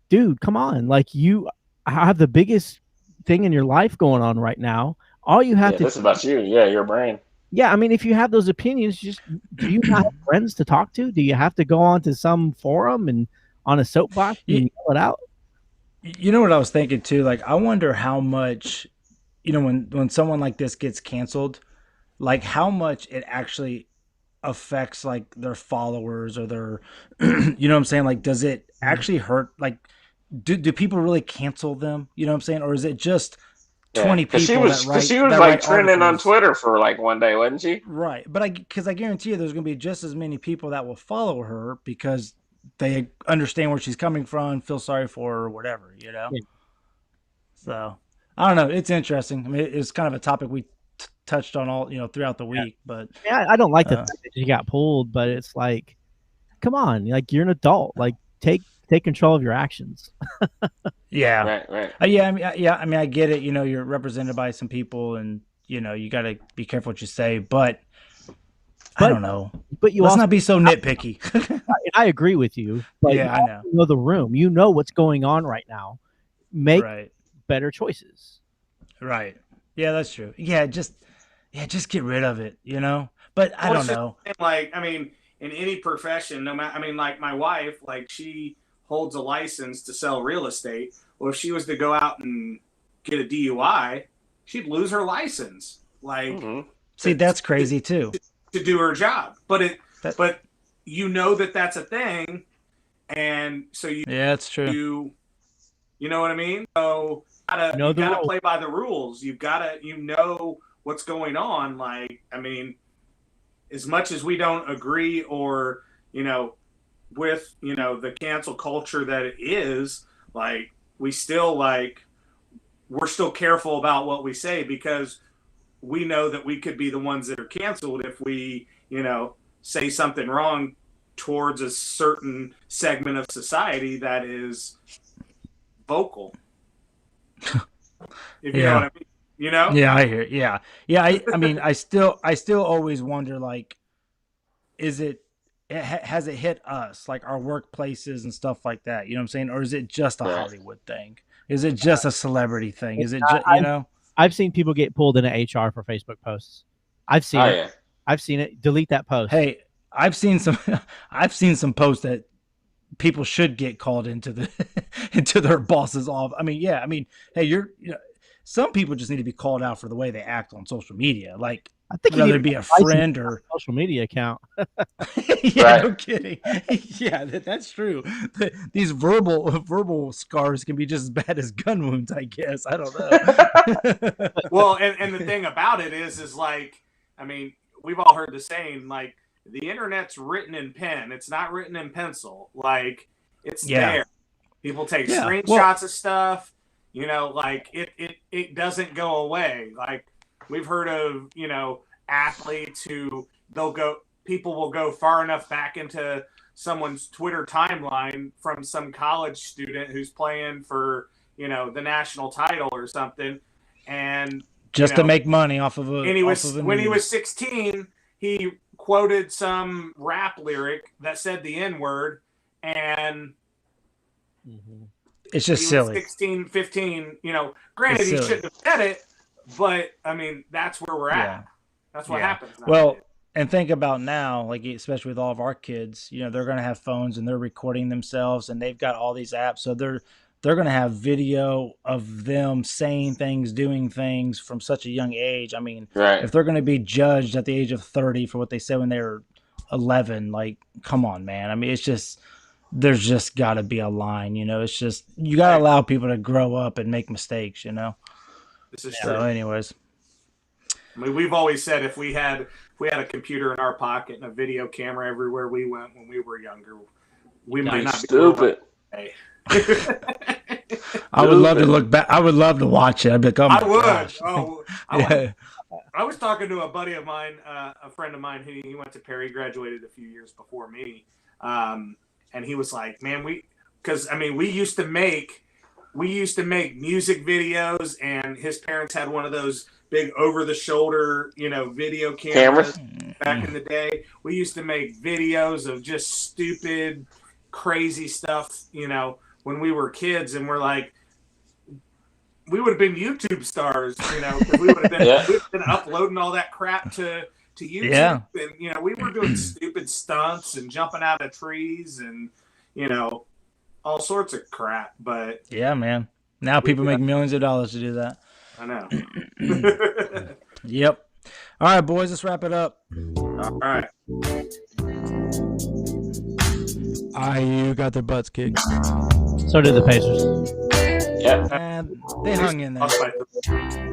B: dude, come on. Like you have the biggest thing in your life going on right now. All you have to
C: this is about you. Yeah, your brain.
B: Yeah, I mean, if you have those opinions, do you not have friends to talk to? Do you have to go on to some forum and on a soapbox and yell it out?
D: You know what I was thinking too? Like, I wonder how much, when someone like this gets canceled, like how much it actually affects like their followers or their, you know what I'm saying? Like, does it actually hurt? Like, do people really cancel them? You know what I'm saying? Or is it just 20 people
C: she was
D: that
C: like trending
D: articles
C: on Twitter for like one day, wasn't she?
D: Right. But because I guarantee you there's going to be just as many people that will follow her because they understand where she's coming from, feel sorry for her or whatever, Yeah. So, I don't know. It's interesting. I mean, it's kind of a topic we touched on all, throughout the week, but
B: I don't like the fact that she got pulled, but it's like, come on, like you're an adult, like take control of your actions.
D: Yeah.
C: Right.
D: I mean, I get it. You're represented by some people and, you got to be careful what you say, but I don't know.
B: But
D: let's not be so nitpicky.
B: I agray with you. But
D: yeah, I know.
B: You know the room. You know what's going on right now. Make better choices.
D: Right. Yeah, that's true. Just get rid of it, But I don't know.
E: Like, I mean, in any profession, no matter, I mean, like my wife, like she holds a license to sell real estate. Well, if she was to go out and get a DUI, she'd lose her license. Like,
D: see, that's crazy too.
E: To do her job, but but that's a thing, and so
D: it's true.
E: You know what I mean? So you gotta play by the rules. You've gotta what's going on. Like, I mean, as much as we don't agree or with the cancel culture that it is, like we're still careful about what we say because we know that we could be the ones that are canceled if we say something wrong towards a certain segment of society that is vocal. If you know what I mean. You know?
D: Yeah, I hear. Yeah, yeah. I mean, I still always wonder, like, is has it hit us, like our workplaces and stuff like that? You know what I'm saying? Or is it just a
C: Right.
D: Hollywood thing? Is it just a celebrity thing? Is it just,
B: I've seen people get pulled into HR for Facebook posts. I've seen
C: Oh
B: it.
C: yeah.
B: I've seen it. Delete that post.
D: Hey, I've seen some posts that people should get called into into their bosses off. I mean, yeah. I mean, hey, some people just need to be called out for the way they act on social media. Like,
B: I think you
D: whether
B: need
D: it be
B: to
D: a
B: license
D: friend or
B: social media account.
D: yeah,
C: Right.
D: no kidding. Yeah, that's true. These verbal scars can be just as bad as gun wounds, I guess. I don't know.
E: Well, and the thing about it is like, I mean, we've all heard the saying, like, the internet's written in pen. It's not written in pencil. Like, it's there. People take screenshots of stuff. You know, like it doesn't go away. Like, we've heard of, you know, athletes who people will go far enough back into someone's Twitter timeline from some college student who's playing for, you know, the national title or something, and
D: just to make money off of
E: when he was 16, he quoted some rap lyric that said the N-word, and
D: it's just
E: he
D: silly.
E: was 16, 15, you know, granted he shouldn't have said it, but I mean, that's where we're at.
D: Yeah.
E: That's what happens.
D: Well, and think about now, like, especially with all of our kids, you know, they're going to have phones and they're recording themselves and they've got all these apps. So they're going to have video of them saying things, doing things from such a young age. I mean, if they're going to be judged at the age of 30 for what they said when they were 11, like, come on, man. I mean, it's just, there's just got to be a line, you know. It's just, you got to allow people to grow up and make mistakes, you know.
E: This is true.
D: So anyways,
E: I mean, we've always said if we had a computer in our pocket and a video camera everywhere we went when we were younger, we might not be
C: stupid.
D: I would love to look back. I would love to watch it. I'd be like, oh my gosh.
E: Oh, I was talking to a buddy of mine, a friend of mine who he went to Perry, graduated a few years before me, and he was like, "Man, we used to make music videos, and his parents had one of those big over-the-shoulder, you know, video cameras back in the day. We used to make videos of just stupid, crazy stuff, you know, when we were kids, and we're like, we would have been YouTube stars, you know, because we would have been uploading all that crap to YouTube, and you know, we were doing stupid stunts and jumping out of trees and, you know, all sorts of crap. But
D: yeah, man, now people make millions of dollars to do that.
E: I know.
D: Yep. All right, boys, let's wrap it up.
E: All right.
D: IU got their butts kicked.
B: So did the Pacers.
C: Yeah.
D: And they hung in there.
E: I'll fight them.